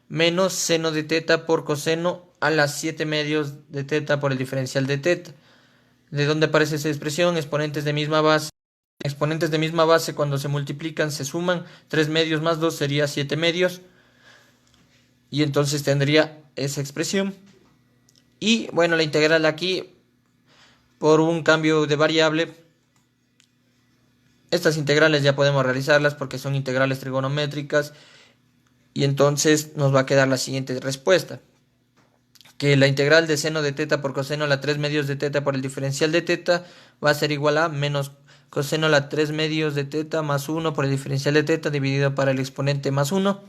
menos seno de teta por coseno a las 7 medios de teta por el diferencial de teta. ¿De dónde aparece esa expresión? Exponentes de misma base. Exponentes de misma base, cuando se multiplican se suman. 3 medios más 2 sería 7 medios. Y entonces tendría esa expresión. Y bueno, la integral aquí, por un cambio de variable, estas integrales ya podemos realizarlas porque son integrales trigonométricas. Y entonces nos va a quedar la siguiente respuesta: que la integral de seno de teta por coseno a la 3 medios de teta por el diferencial de teta va a ser igual a menos coseno a la 3 medios de teta más 1 por el diferencial de teta dividido para el exponente más 1.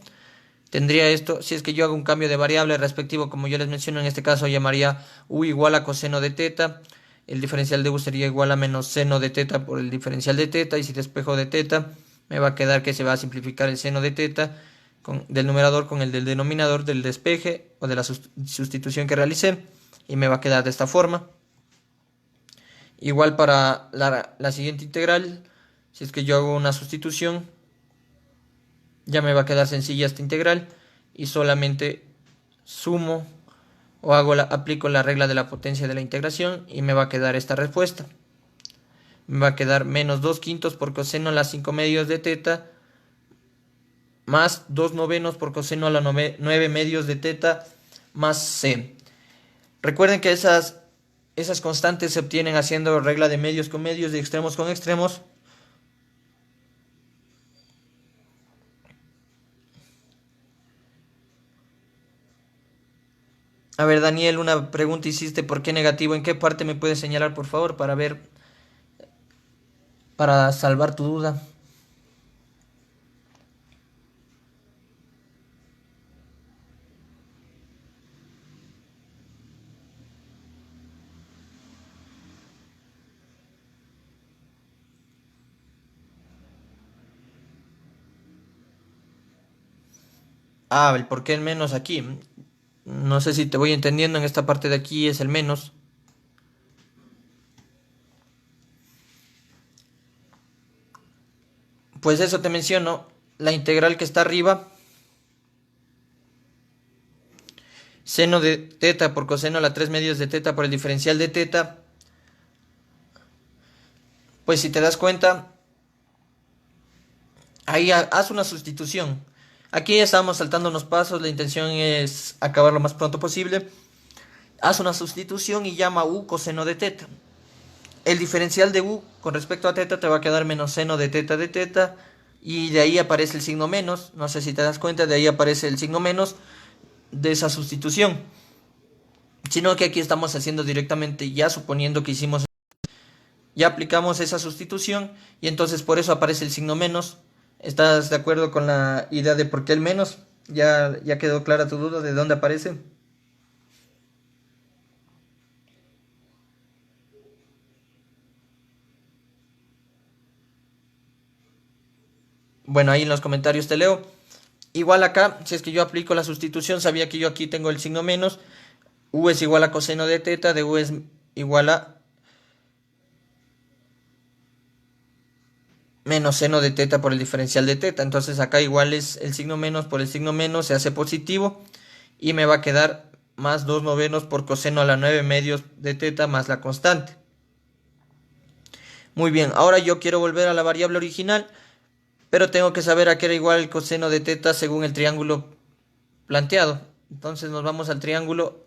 Tendría esto, si es que yo hago un cambio de variable respectivo, como yo les menciono, en este caso llamaría u igual a coseno de teta. El diferencial de u sería igual a menos seno de teta por el diferencial de teta, y si despejo de teta, me va a quedar que se va a simplificar el seno de teta del numerador con el del denominador del despeje o de la sustitución que realicé, y me va a quedar de esta forma. Igual para la siguiente integral, si es que yo hago una sustitución, ya me va a quedar sencilla esta integral, y solamente sumo o aplico la regla de la potencia de la integración, y me va a quedar esta respuesta. Me va a quedar menos 2 quintos por coseno a las 5 medios de teta más 2 novenos por coseno a la 9 medios de teta más c. Recuerden que esas constantes se obtienen haciendo regla de medios con medios, de extremos con extremos. A ver, Daniel, una pregunta hiciste: ¿por qué negativo? ¿En qué parte me puedes señalar, por favor, para ver, para salvar tu duda? Ah, el por qué el menos aquí. No sé si te voy entendiendo, en esta parte de aquí es el menos. Pues eso te menciono, la integral que está arriba, seno de teta por coseno a la 3 medios de teta por el diferencial de teta. Pues si te das cuenta, ahí haz una sustitución. Aquí ya estamos saltando unos pasos, la intención es acabar lo más pronto posible. Haz una sustitución y llama u coseno de teta. El diferencial de u con respecto a teta te va a quedar menos seno de teta, y de ahí aparece el signo menos. No sé si te das cuenta, de ahí aparece el signo menos de esa sustitución. Sino que aquí estamos haciendo directamente, ya suponiendo que ya aplicamos esa sustitución, y entonces por eso aparece el signo menos. ¿Estás de acuerdo con la idea de por qué el menos? ¿Ya quedó clara tu duda de dónde aparece? Bueno, ahí en los comentarios te leo. Igual acá, si es que yo aplico la sustitución, sabía que yo aquí tengo el signo menos. U es igual a coseno de teta, de u es igual a menos seno de teta por el diferencial de teta. Entonces acá igual es el signo menos por el signo menos, se hace positivo, y me va a quedar más 2 novenos por coseno a la 9 medios de teta más la constante. Muy bien, ahora yo quiero volver a la variable original, pero tengo que saber a qué era igual el coseno de teta según el triángulo planteado. Entonces nos vamos al triángulo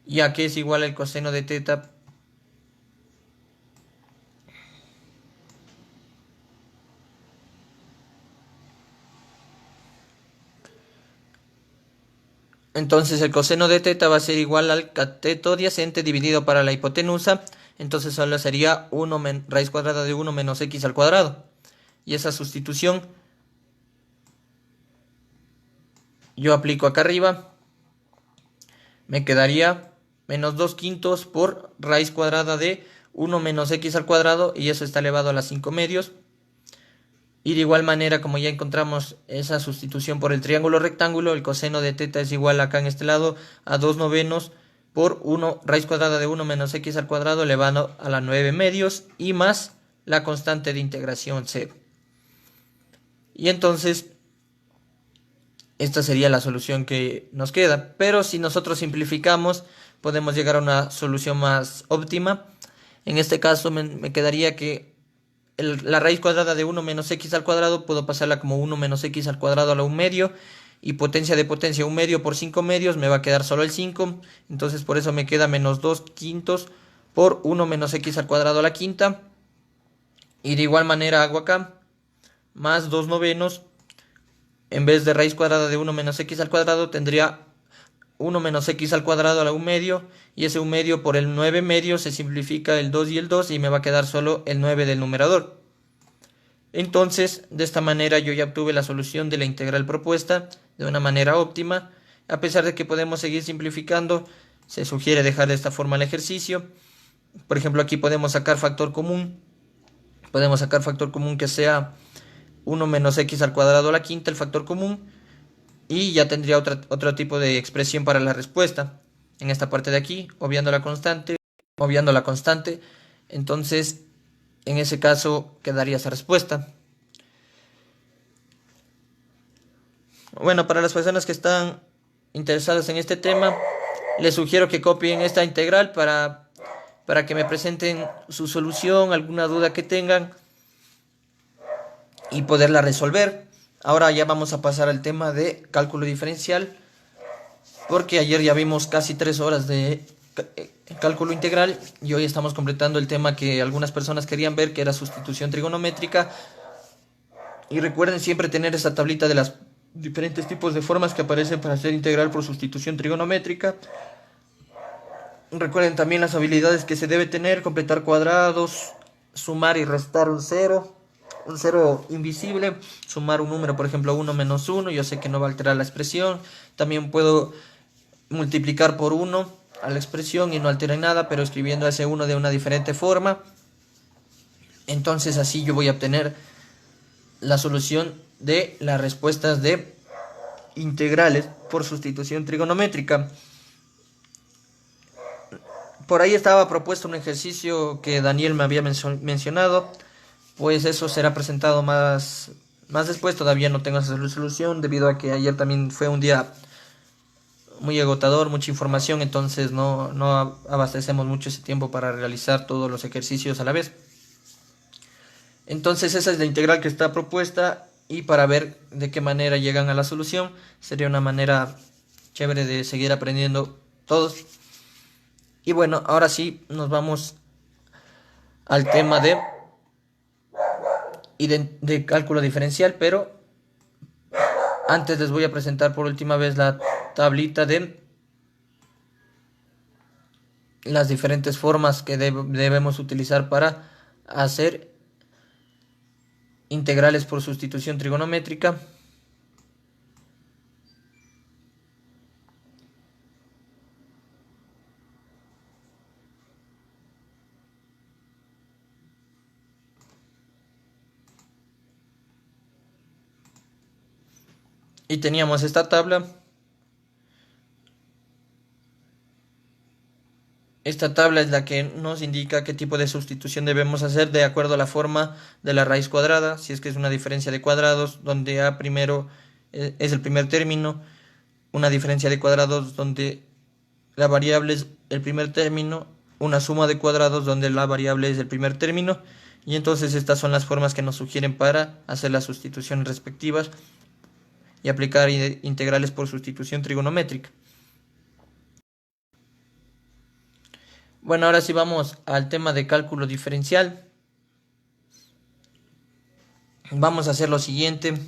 y a qué es igual el coseno de teta. Entonces el coseno de teta va a ser igual al cateto adyacente dividido para la hipotenusa. Entonces solo sería raíz cuadrada de 1 menos x al cuadrado. Y esa sustitución yo aplico acá arriba. Me quedaría menos 2 quintos por raíz cuadrada de 1 menos x al cuadrado. Y eso está elevado a las 5 medios. Y de igual manera, como ya encontramos esa sustitución por el triángulo rectángulo, el coseno de teta es igual acá en este lado a 2 novenos por 1 raíz cuadrada de 1 menos x al cuadrado elevado a la 9 medios y más la constante de integración 0. Y entonces, esta sería la solución que nos queda. Pero si nosotros simplificamos, podemos llegar a una solución más óptima. En este caso me quedaría que la raíz cuadrada de 1 menos x al cuadrado puedo pasarla como 1 menos x al cuadrado a la 1 medio. Y potencia de potencia 1 medio por 5 medios me va a quedar solo el 5. Entonces por eso me queda menos 2 quintos por 1 menos x al cuadrado a la quinta. Y de igual manera hago acá más 2 novenos. En vez de raíz cuadrada de 1 menos x al cuadrado tendría 1 menos x al cuadrado a la 1 medio. Y ese 1 medio por el 9 medio se simplifica el 2 y el 2 y me va a quedar solo el 9 del numerador. Entonces, de esta manera yo ya obtuve la solución de la integral propuesta de una manera óptima. A pesar de que podemos seguir simplificando, se sugiere dejar de esta forma el ejercicio. Por ejemplo, aquí podemos sacar factor común. Podemos sacar factor común que sea 1 menos x al cuadrado a la quinta, el factor común. Y ya tendría otro tipo de expresión para la respuesta. En esta parte de aquí, obviando la constante. Entonces, en ese caso quedaría esa respuesta. Bueno, para las personas que están interesadas en este tema, les sugiero que copien esta integral para que me presenten su solución, alguna duda que tengan y poderla resolver. Ahora ya vamos a pasar al tema de cálculo diferencial, porque ayer ya vimos casi 3 horas de cálculo integral y hoy estamos completando el tema que algunas personas querían ver, que era sustitución trigonométrica. Y recuerden siempre tener esa tablita de las diferentes tipos de formas que aparecen para hacer integral por sustitución trigonométrica. Recuerden también las habilidades que se debe tener: completar cuadrados, sumar y restar un cero invisible, sumar un número, por ejemplo 1 menos 1, yo sé que no va a alterar la expresión. También puedo multiplicar por 1 a la expresión y no altera nada, pero escribiendo ese 1 de una diferente forma. Entonces así yo voy a obtener la solución de las respuestas de integrales por sustitución trigonométrica. Por ahí estaba propuesto un ejercicio que Daniel me había mencionado. Pues eso será presentado más después. Todavía no tengo esa solución debido a que ayer también fue un día muy agotador, mucha información, entonces no abastecemos mucho ese tiempo para realizar todos los ejercicios a la vez. Entonces esa es la integral que está propuesta, y para ver de qué manera llegan a la solución sería una manera chévere de seguir aprendiendo todos. Y bueno, ahora sí nos vamos al tema de cálculo diferencial, pero antes les voy a presentar por última vez la tablita de las diferentes formas que debemos utilizar para hacer integrales por sustitución trigonométrica. Y teníamos esta tabla. Esta tabla es la que nos indica qué tipo de sustitución debemos hacer de acuerdo a la forma de la raíz cuadrada. Si es que es una diferencia de cuadrados, donde a primero es el primer término. Una diferencia de cuadrados donde la variable es el primer término, una suma de cuadrados donde la variable es el primer término, y entonces estas son las formas que nos sugieren para hacer las sustituciones respectivas y aplicar integrales por sustitución trigonométrica. Bueno, ahora sí vamos al tema de cálculo diferencial. Vamos a hacer lo siguiente.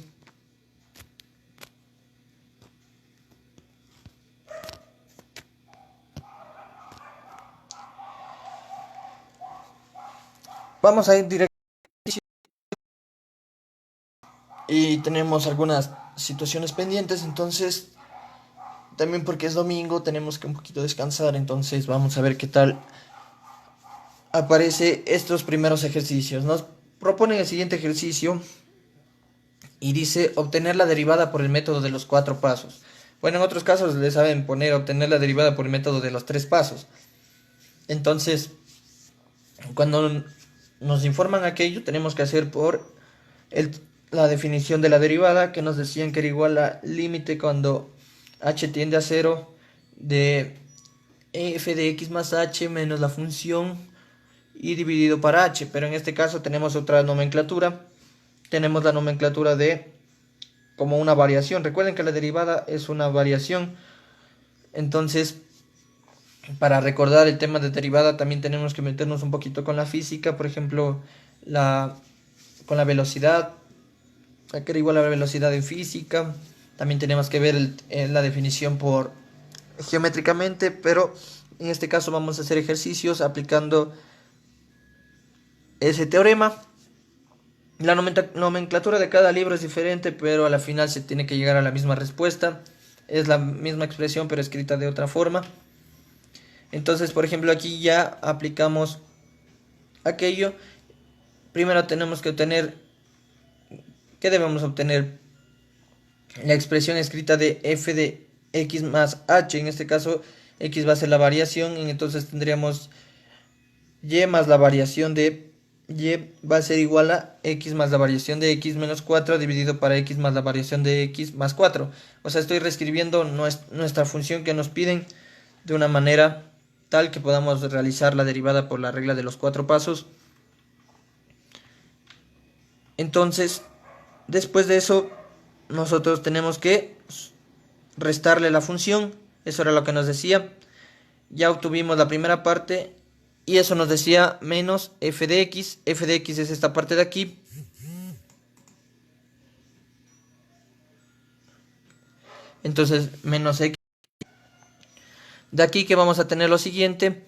Vamos a ir directo y tenemos algunas situaciones pendientes, entonces también porque es domingo tenemos que un poquito descansar, entonces vamos a ver qué tal aparece estos primeros ejercicios. Nos proponen el siguiente ejercicio y dice obtener la derivada por el método de los 4 pasos. Bueno, en otros casos le saben poner obtener la derivada por el método de los 3 pasos. Entonces, cuando nos informan aquello, tenemos que hacer por la definición de la derivada, que nos decían que era igual a límite cuando h tiende a 0 de f de x más h menos la función y dividido para h, pero en este caso tenemos otra nomenclatura. Tenemos la nomenclatura de como una variación. Recuerden que la derivada es una variación. Entonces, para recordar el tema de derivada también tenemos que meternos un poquito con la física. Por ejemplo, con la velocidad, que era igual a la velocidad en física. También tenemos que ver la definición por geométricamente, pero en este caso vamos a hacer ejercicios aplicando ese teorema. La nomenclatura de cada libro es diferente, pero a la final se tiene que llegar a la misma respuesta. Es la misma expresión, pero escrita de otra forma. Entonces, por ejemplo, aquí ya aplicamos aquello. Primero tenemos que obtener, ¿qué debemos obtener? La expresión escrita de f de x más h. En este caso, x va a ser la variación, y entonces tendríamos y más la variación de y va a ser igual a x más la variación de x menos 4 dividido para x más la variación de x más 4. O sea, estoy reescribiendo nuestra función que nos piden de una manera tal que podamos realizar la derivada por la regla de los 4 pasos. Entonces, después de eso, nosotros tenemos que restarle la función. Eso era lo que nos decía. Ya obtuvimos la primera parte. Y eso nos decía menos f de x. F de x es esta parte de aquí. Entonces, menos x. De aquí que vamos a tener lo siguiente.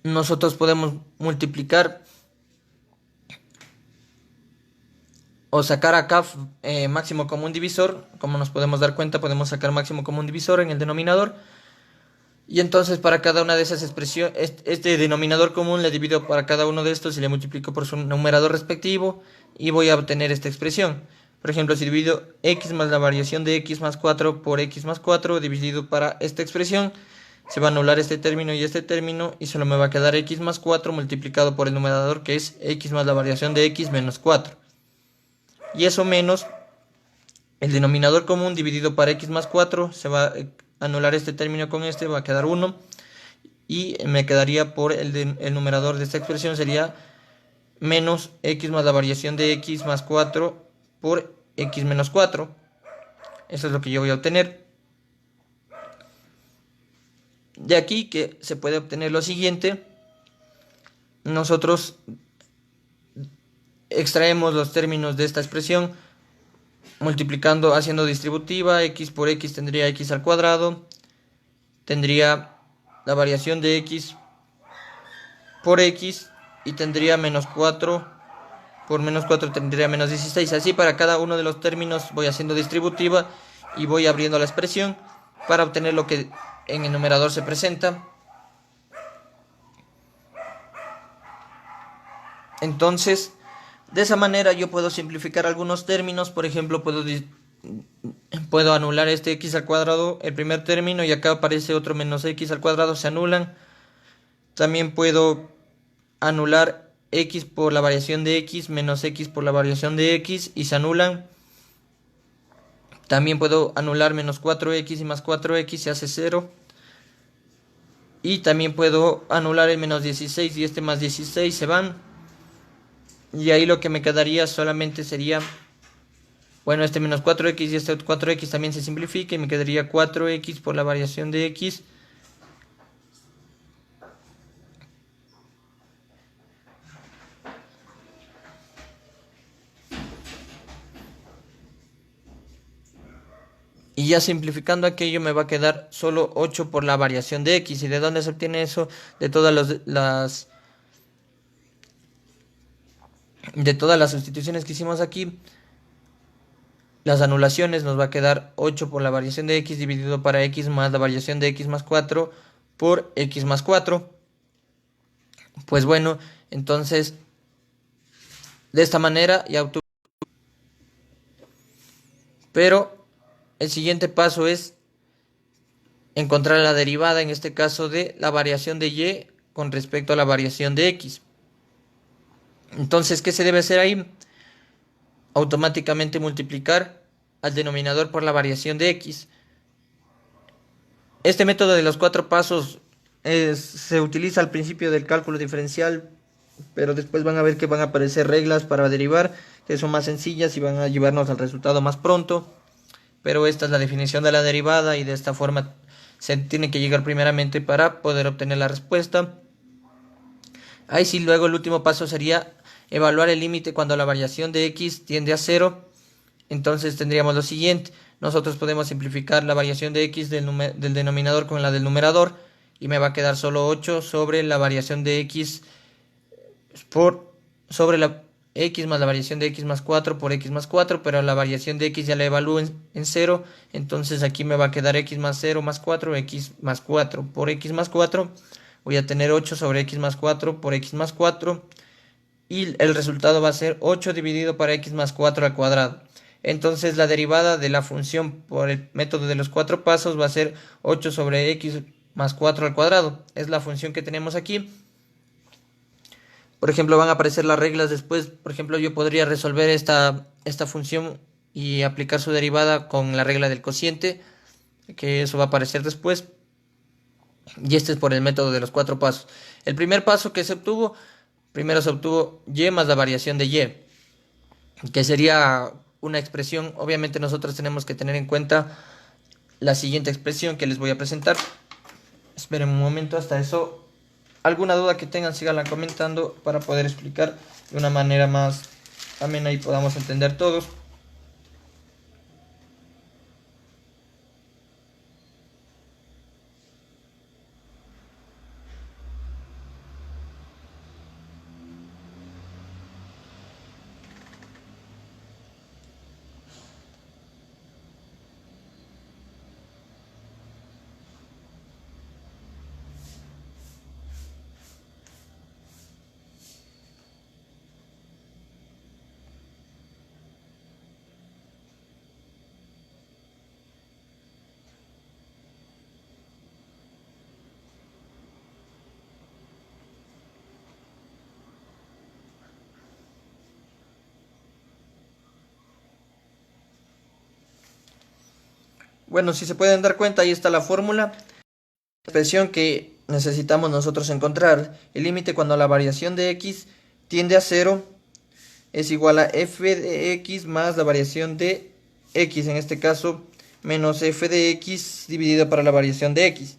Nosotros podemos multiplicar o sacar acá máximo común divisor. Como nos podemos dar cuenta, podemos sacar máximo común divisor en el denominador. Y entonces para cada una de esas expresiones, este denominador común le divido para cada uno de estos y le multiplico por su numerador respectivo y voy a obtener esta expresión. Por ejemplo, si divido x más la variación de x más 4 por x más 4 dividido para esta expresión, se va a anular este término y solo me va a quedar x más 4 multiplicado por el numerador, que es x más la variación de x menos 4. Y eso menos el denominador común dividido para x más 4, se va a anular este término con este, va a quedar 1. Y me quedaría por el numerador de esta expresión sería menos x más la variación de x más 4 por x menos 4. Eso es lo que yo voy a obtener. De aquí que se puede obtener lo siguiente. Nosotros extraemos los términos de esta expresión multiplicando, haciendo distributiva. X por x tendría x al cuadrado. Tendría la variación de x por x y tendría menos 4 por menos 4 tendría menos 16. Así para cada uno de los términos voy haciendo distributiva y voy abriendo la expresión para obtener lo que en el numerador se presenta. Entonces, de esa manera yo puedo simplificar algunos términos. Por ejemplo, puedo anular este x al cuadrado, el primer término, y acá aparece otro menos x al cuadrado, se anulan. También puedo anular x por la variación de x menos x por la variación de x y se anulan. También puedo anular menos 4x y más 4x, se hace 0. Y también puedo anular el menos 16 y este más 16 se van. Y ahí lo que me quedaría solamente sería, bueno, este menos 4x y este 4x también se simplifica y me quedaría 4x por la variación de x. Y ya simplificando aquello me va a quedar solo 8 por la variación de x. ¿Y de dónde se obtiene eso? De todas las sustituciones que hicimos aquí. Las anulaciones nos va a quedar 8 por la variación de x dividido para x más la variación de x más 4 por x más 4. Pues bueno, entonces de esta manera ya obtuve. Pero el siguiente paso es encontrar la derivada, en este caso de la variación de y con respecto a la variación de x. Entonces, ¿qué se debe hacer ahí? Automáticamente multiplicar al denominador por la variación de x. Este método de los 4 pasos se utiliza al principio del cálculo diferencial, pero después van a ver que van a aparecer reglas para derivar que son más sencillas y van a llevarnos al resultado más pronto. Pero esta es la definición de la derivada y de esta forma se tiene que llegar primeramente para poder obtener la respuesta. Ahí sí, luego el último paso sería evaluar el límite cuando la variación de x tiende a 0. Entonces tendríamos lo siguiente. Nosotros podemos simplificar la variación de x del denominador con la del numerador y me va a quedar solo 8 sobre la variación de x sobre la x más la variación de x más 4 por x más 4, pero la variación de x ya la evalúo en 0, entonces aquí me va a quedar x más 0 más 4, x más 4 por x más 4, voy a tener 8 sobre x más 4 por x más 4, y el resultado va a ser 8 dividido para x más 4 al cuadrado. Entonces la derivada de la función por el método de los 4 pasos va a ser 8 sobre x más 4 al cuadrado, es la función que tenemos aquí. Por ejemplo, van a aparecer las reglas después. Por ejemplo, yo podría resolver esta función y aplicar su derivada con la regla del cociente, que eso va a aparecer después. Y este es por el método de los 4 pasos. El primer paso que se obtuvo, primero se obtuvo y más la variación de y, que sería una expresión. Obviamente nosotros tenemos que tener en cuenta la siguiente expresión que les voy a presentar. Esperen un momento, hasta eso. Alguna duda que tengan, síganla comentando para poder explicar de una manera más amena y podamos entender todos. Bueno, si se pueden dar cuenta, ahí está la fórmula. La expresión que necesitamos nosotros encontrar. El límite cuando la variación de x tiende a 0 es igual a f de x más la variación de x, en este caso menos f de x dividido para la variación de x.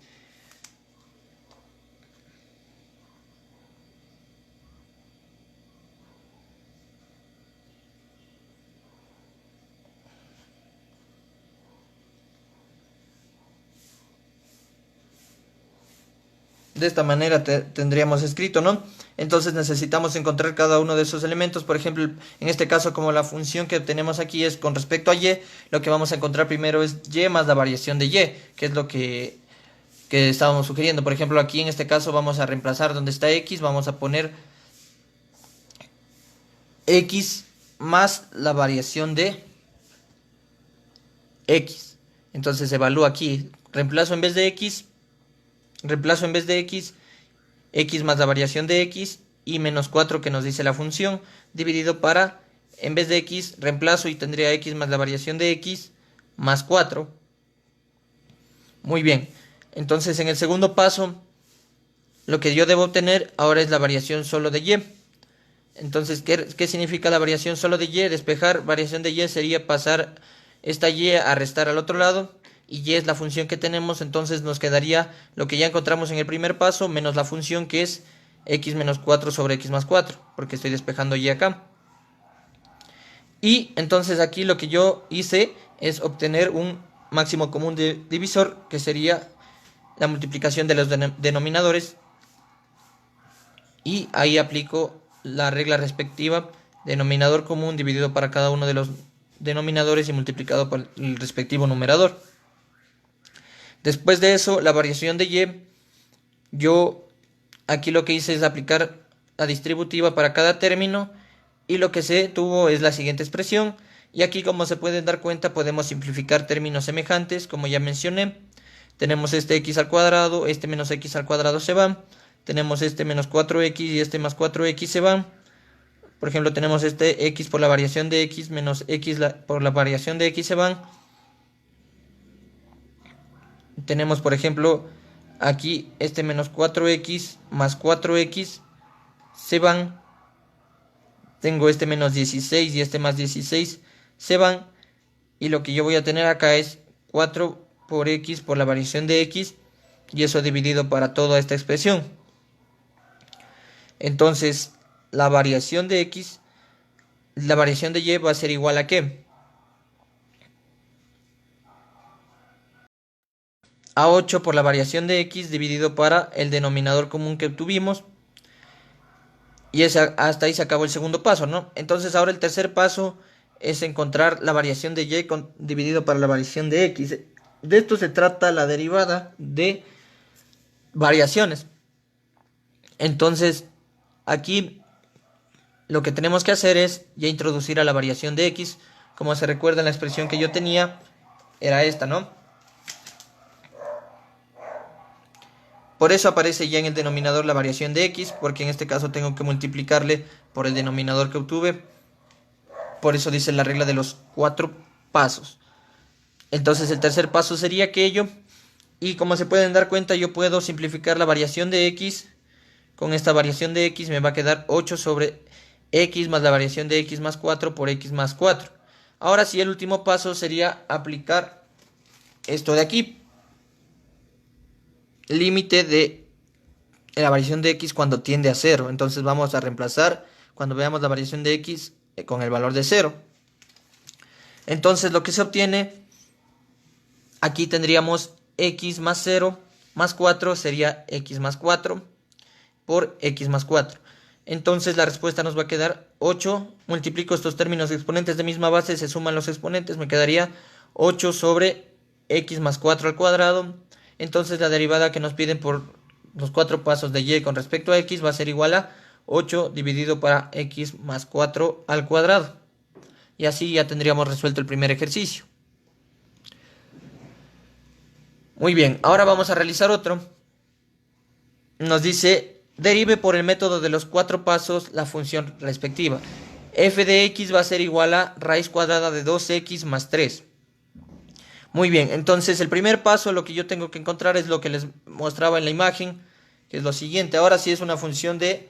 De esta manera tendríamos escrito, ¿no? Entonces necesitamos encontrar cada uno de esos elementos. Por ejemplo, en este caso, como la función que tenemos aquí es con respecto a y, lo que vamos a encontrar primero es y más la variación de y, que es lo que estábamos sugiriendo. Por ejemplo, aquí en este caso vamos a reemplazar donde está x, vamos a poner x más la variación de x. Entonces evalúo aquí, reemplazo en vez de x, x más la variación de x y menos 4 que nos dice la función, dividido para, en vez de x, reemplazo y tendría x más la variación de x más 4. Muy bien. Entonces en el segundo paso, lo que yo debo obtener ahora es la variación solo de y. Entonces, ¿qué significa la variación solo de y? Despejar variación de y sería pasar esta y a restar al otro lado. Y y es la función que tenemos, entonces nos quedaría lo que ya encontramos en el primer paso, menos la función que es x menos 4 sobre x más 4, porque estoy despejando y acá. Y entonces aquí lo que yo hice es obtener un máximo común divisor, que sería la multiplicación de los denominadores. Y ahí aplico la regla respectiva, denominador común dividido para cada uno de los denominadores y multiplicado por el respectivo numerador. Después de eso, la variación de y, yo aquí lo que hice es aplicar la distributiva para cada término, y lo que se tuvo es la siguiente expresión. Y aquí, como se pueden dar cuenta, podemos simplificar términos semejantes, como ya mencioné. Tenemos este x al cuadrado, este menos x al cuadrado se van. Tenemos este menos 4x y este más 4x se van. Por ejemplo, tenemos este x por la variación de x menos x por la variación de x se van. Tenemos, por ejemplo, aquí este menos 4x más 4x se van. Tengo este menos 16 y este más 16 se van. Y lo que yo voy a tener acá es 4 por x por la variación de x, y eso dividido para toda esta expresión. Entonces, la variación de x, la variación de y va a ser igual a ¿qué? A 8 por la variación de x dividido para el denominador común que obtuvimos. Y hasta ahí se acabó el segundo paso, ¿no? Entonces ahora el tercer paso es encontrar la variación de y dividido para la variación de x. De esto se trata la derivada de variaciones. Entonces aquí lo que tenemos que hacer es ya introducir a la variación de x. Como se recuerda, en la expresión que yo tenía era esta, ¿no? Por eso aparece ya en el denominador la variación de x, porque en este caso tengo que multiplicarle por el denominador que obtuve. Por eso dice la regla de los 4 pasos. Entonces el tercer paso sería aquello. Y como se pueden dar cuenta, yo puedo simplificar la variación de x. Con esta variación de x me va a quedar 8 sobre x más la variación de x más 4 por x más 4. Ahora sí, el último paso sería aplicar esto de aquí. Límite de la variación de x cuando tiende a 0. Entonces vamos a reemplazar cuando veamos la variación de x con el valor de 0. Entonces lo que se obtiene, aquí tendríamos x más 0 más 4 sería x más 4 por x más 4. Entonces la respuesta nos va a quedar 8. Multiplico estos términos exponentes de misma base, se suman los exponentes, me quedaría 8 sobre x más 4 al cuadrado. Entonces la derivada que nos piden por los 4 pasos de y con respecto a x va a ser igual a 8 dividido para x más 4 al cuadrado. Y así ya tendríamos resuelto el primer ejercicio. Muy bien, ahora vamos a realizar otro. Nos dice, derive por el método de los 4 pasos la función respectiva. F de x va a ser igual a raíz cuadrada de 2x más 3. Muy bien, entonces el primer paso, lo que yo tengo que encontrar es lo que les mostraba en la imagen, que es lo siguiente. Ahora sí es una función de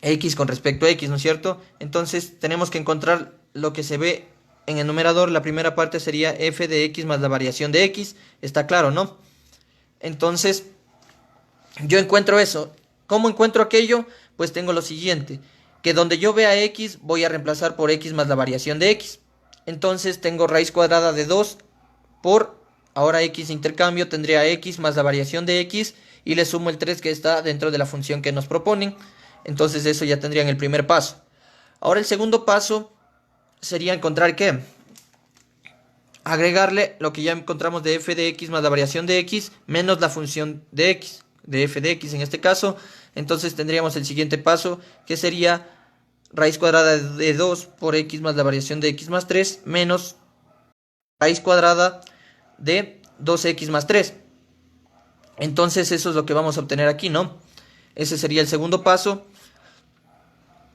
x con respecto a x, ¿no es cierto? Entonces tenemos que encontrar lo que se ve en el numerador. La primera parte sería f de x más la variación de x. Está claro, ¿no? Entonces yo encuentro eso. ¿Cómo encuentro aquello? Pues tengo lo siguiente, que donde yo vea x voy a reemplazar por x más la variación de x. Entonces tengo raíz cuadrada de 2 por, ahora x intercambio, tendría x más la variación de x y le sumo el 3 que está dentro de la función que nos proponen. Entonces eso ya tendría en el primer paso. Ahora el segundo paso sería encontrar ¿qué? Agregarle lo que ya encontramos de f de x más la variación de x menos la función de x, de f de x en este caso. Entonces tendríamos el siguiente paso, que sería raíz cuadrada de 2 por x más la variación de x más 3 menos raíz cuadrada de 2x más 3. Entonces eso es lo que vamos a obtener aquí, ¿no? Ese sería el segundo paso.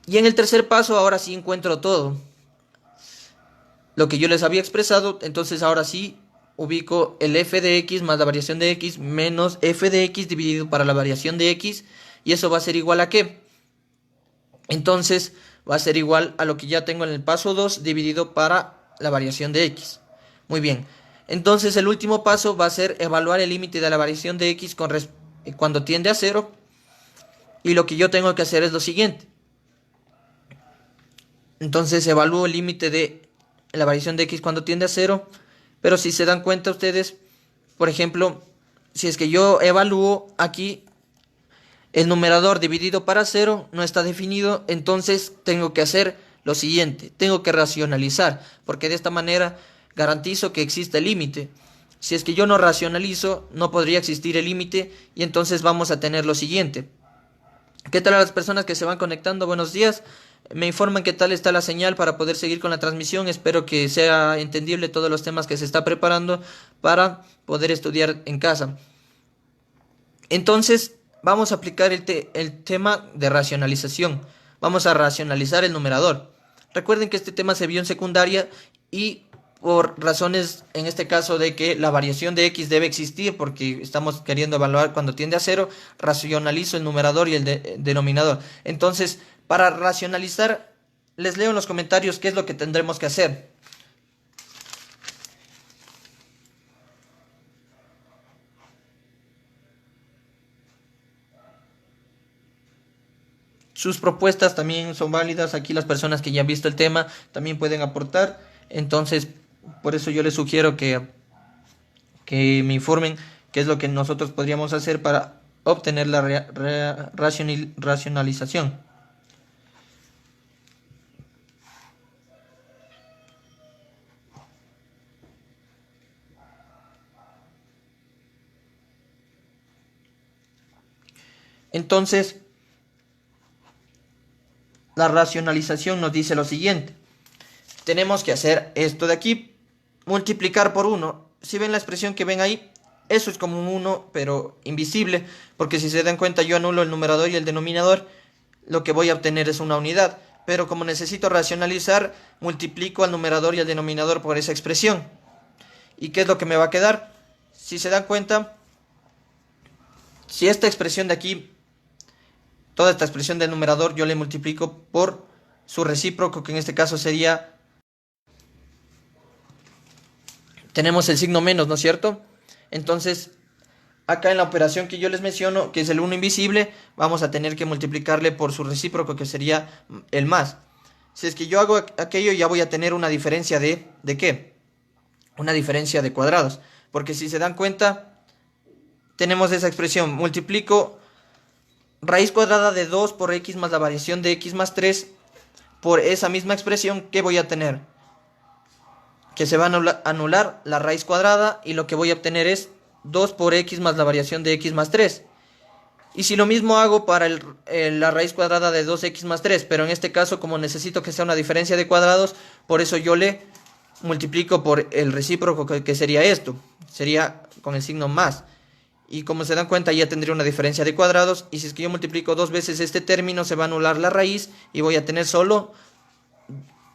Y en el tercer paso ahora sí encuentro todo. lo que yo les había expresado. Entonces ahora sí ubico el f de x más la variación de x menos f de x dividido para la variación de x. Y eso va a ser igual a ¿qué? Entonces va a ser igual a lo que ya tengo en el paso 2 dividido para la variación de x. Muy bien. Entonces el último paso va a ser evaluar el límite de la variación de x cuando tiende a 0. Y lo que yo tengo que hacer es lo siguiente. Entonces evalúo el límite de la variación de x cuando tiende a 0. Pero si se dan cuenta ustedes, por ejemplo, si es que yo evalúo aquí el numerador dividido para 0 no está definido, entonces tengo que hacer lo siguiente. Tengo que racionalizar, porque de esta manera garantizo que existe el límite. Si es que yo no racionalizo, no podría existir el límite y entonces vamos a tener lo siguiente. ¿Qué tal a las personas que se van conectando? Buenos días. Me informan qué tal está la señal para poder seguir con la transmisión. Espero que sea entendible todos los temas que se está preparando para poder estudiar en casa. Entonces, vamos a aplicar el tema de racionalización. Vamos a racionalizar el numerador. Recuerden que este tema se vio en secundaria y por razones, en este caso, de que la variación de x debe existir porque estamos queriendo evaluar cuando tiende a 0, racionalizo el numerador y el denominador. Entonces, para racionalizar, les leo en los comentarios qué es lo que tendremos que hacer. Sus propuestas también son válidas. Aquí las personas que ya han visto el tema también pueden aportar. Entonces, por eso yo les sugiero que me informen qué es lo que nosotros podríamos hacer para obtener la racionalización. Entonces, la racionalización nos dice lo siguiente. Tenemos que hacer esto de aquí, multiplicar por 1. Si ven la expresión que ven ahí, eso es como un 1, pero invisible, porque si se dan cuenta yo anulo el numerador y el denominador, lo que voy a obtener es una unidad. Pero como necesito racionalizar, multiplico al numerador y al denominador por esa expresión. ¿Y qué es lo que me va a quedar? Si se dan cuenta, si esta expresión de aquí, toda esta expresión del numerador, yo le multiplico por su recíproco, que en este caso sería... Tenemos el signo menos, ¿no es cierto? Entonces, acá en la operación que yo les menciono, que es el 1 invisible, vamos a tener que multiplicarle por su recíproco, que sería el más. Si es que yo hago aquello, ya voy a tener una diferencia ¿de qué? Una diferencia de cuadrados. Porque si se dan cuenta, tenemos esa expresión, multiplico raíz cuadrada de 2 por x más la variación de x más 3 por esa misma expresión, ¿qué voy a tener? Que se va a anular la raíz cuadrada y lo que voy a obtener es 2 por x más la variación de x más 3. Y si lo mismo hago para la raíz cuadrada de 2x más 3, pero en este caso como necesito que sea una diferencia de cuadrados, por eso yo le multiplico por el recíproco que sería esto, sería con el signo más. Y como se dan cuenta ya tendría una diferencia de cuadrados, y si es que yo multiplico dos veces este término se va a anular la raíz y voy a tener solo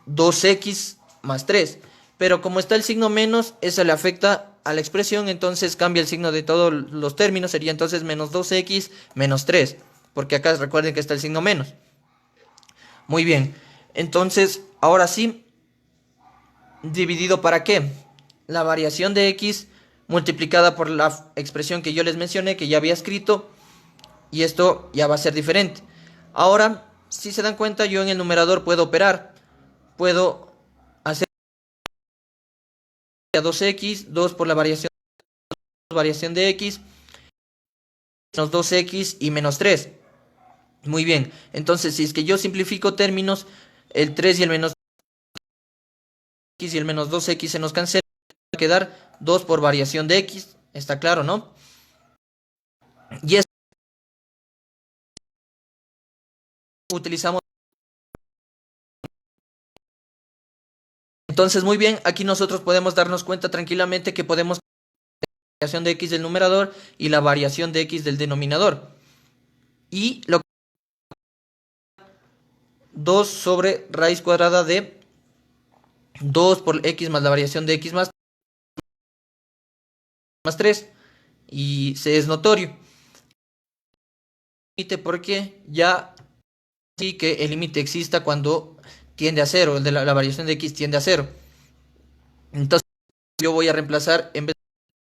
2x más 3. Pero como está el signo menos, eso le afecta a la expresión, entonces cambia el signo de todos los términos, sería entonces menos 2x menos 3, porque acá recuerden que está el signo menos. Muy bien, entonces ahora sí, dividido para qué? La variación de x multiplicada por la expresión que yo les mencioné, que ya había escrito, y esto ya va a ser diferente. Ahora, si se dan cuenta, yo en el numerador puedo operar, puedo hacer 2x, 2 por la variación de x, menos 2x y menos 3. Muy bien, entonces si es que yo simplifico términos, el 3 y el menos x y el menos 2x se nos cancelan, va a quedar 2 por variación de x, está claro, ¿no? Y esto utilizamos. Entonces, muy bien, aquí nosotros podemos darnos cuenta tranquilamente que podemos la variación de x del numerador y la variación de x del denominador. Y lo que 2 sobre raíz cuadrada de 2 por x más la variación de x más 3 y se es notorio. Límite porque ya sí que el límite exista cuando tiende a cero, el de la variación de x tiende a cero. Entonces yo voy a reemplazar en vez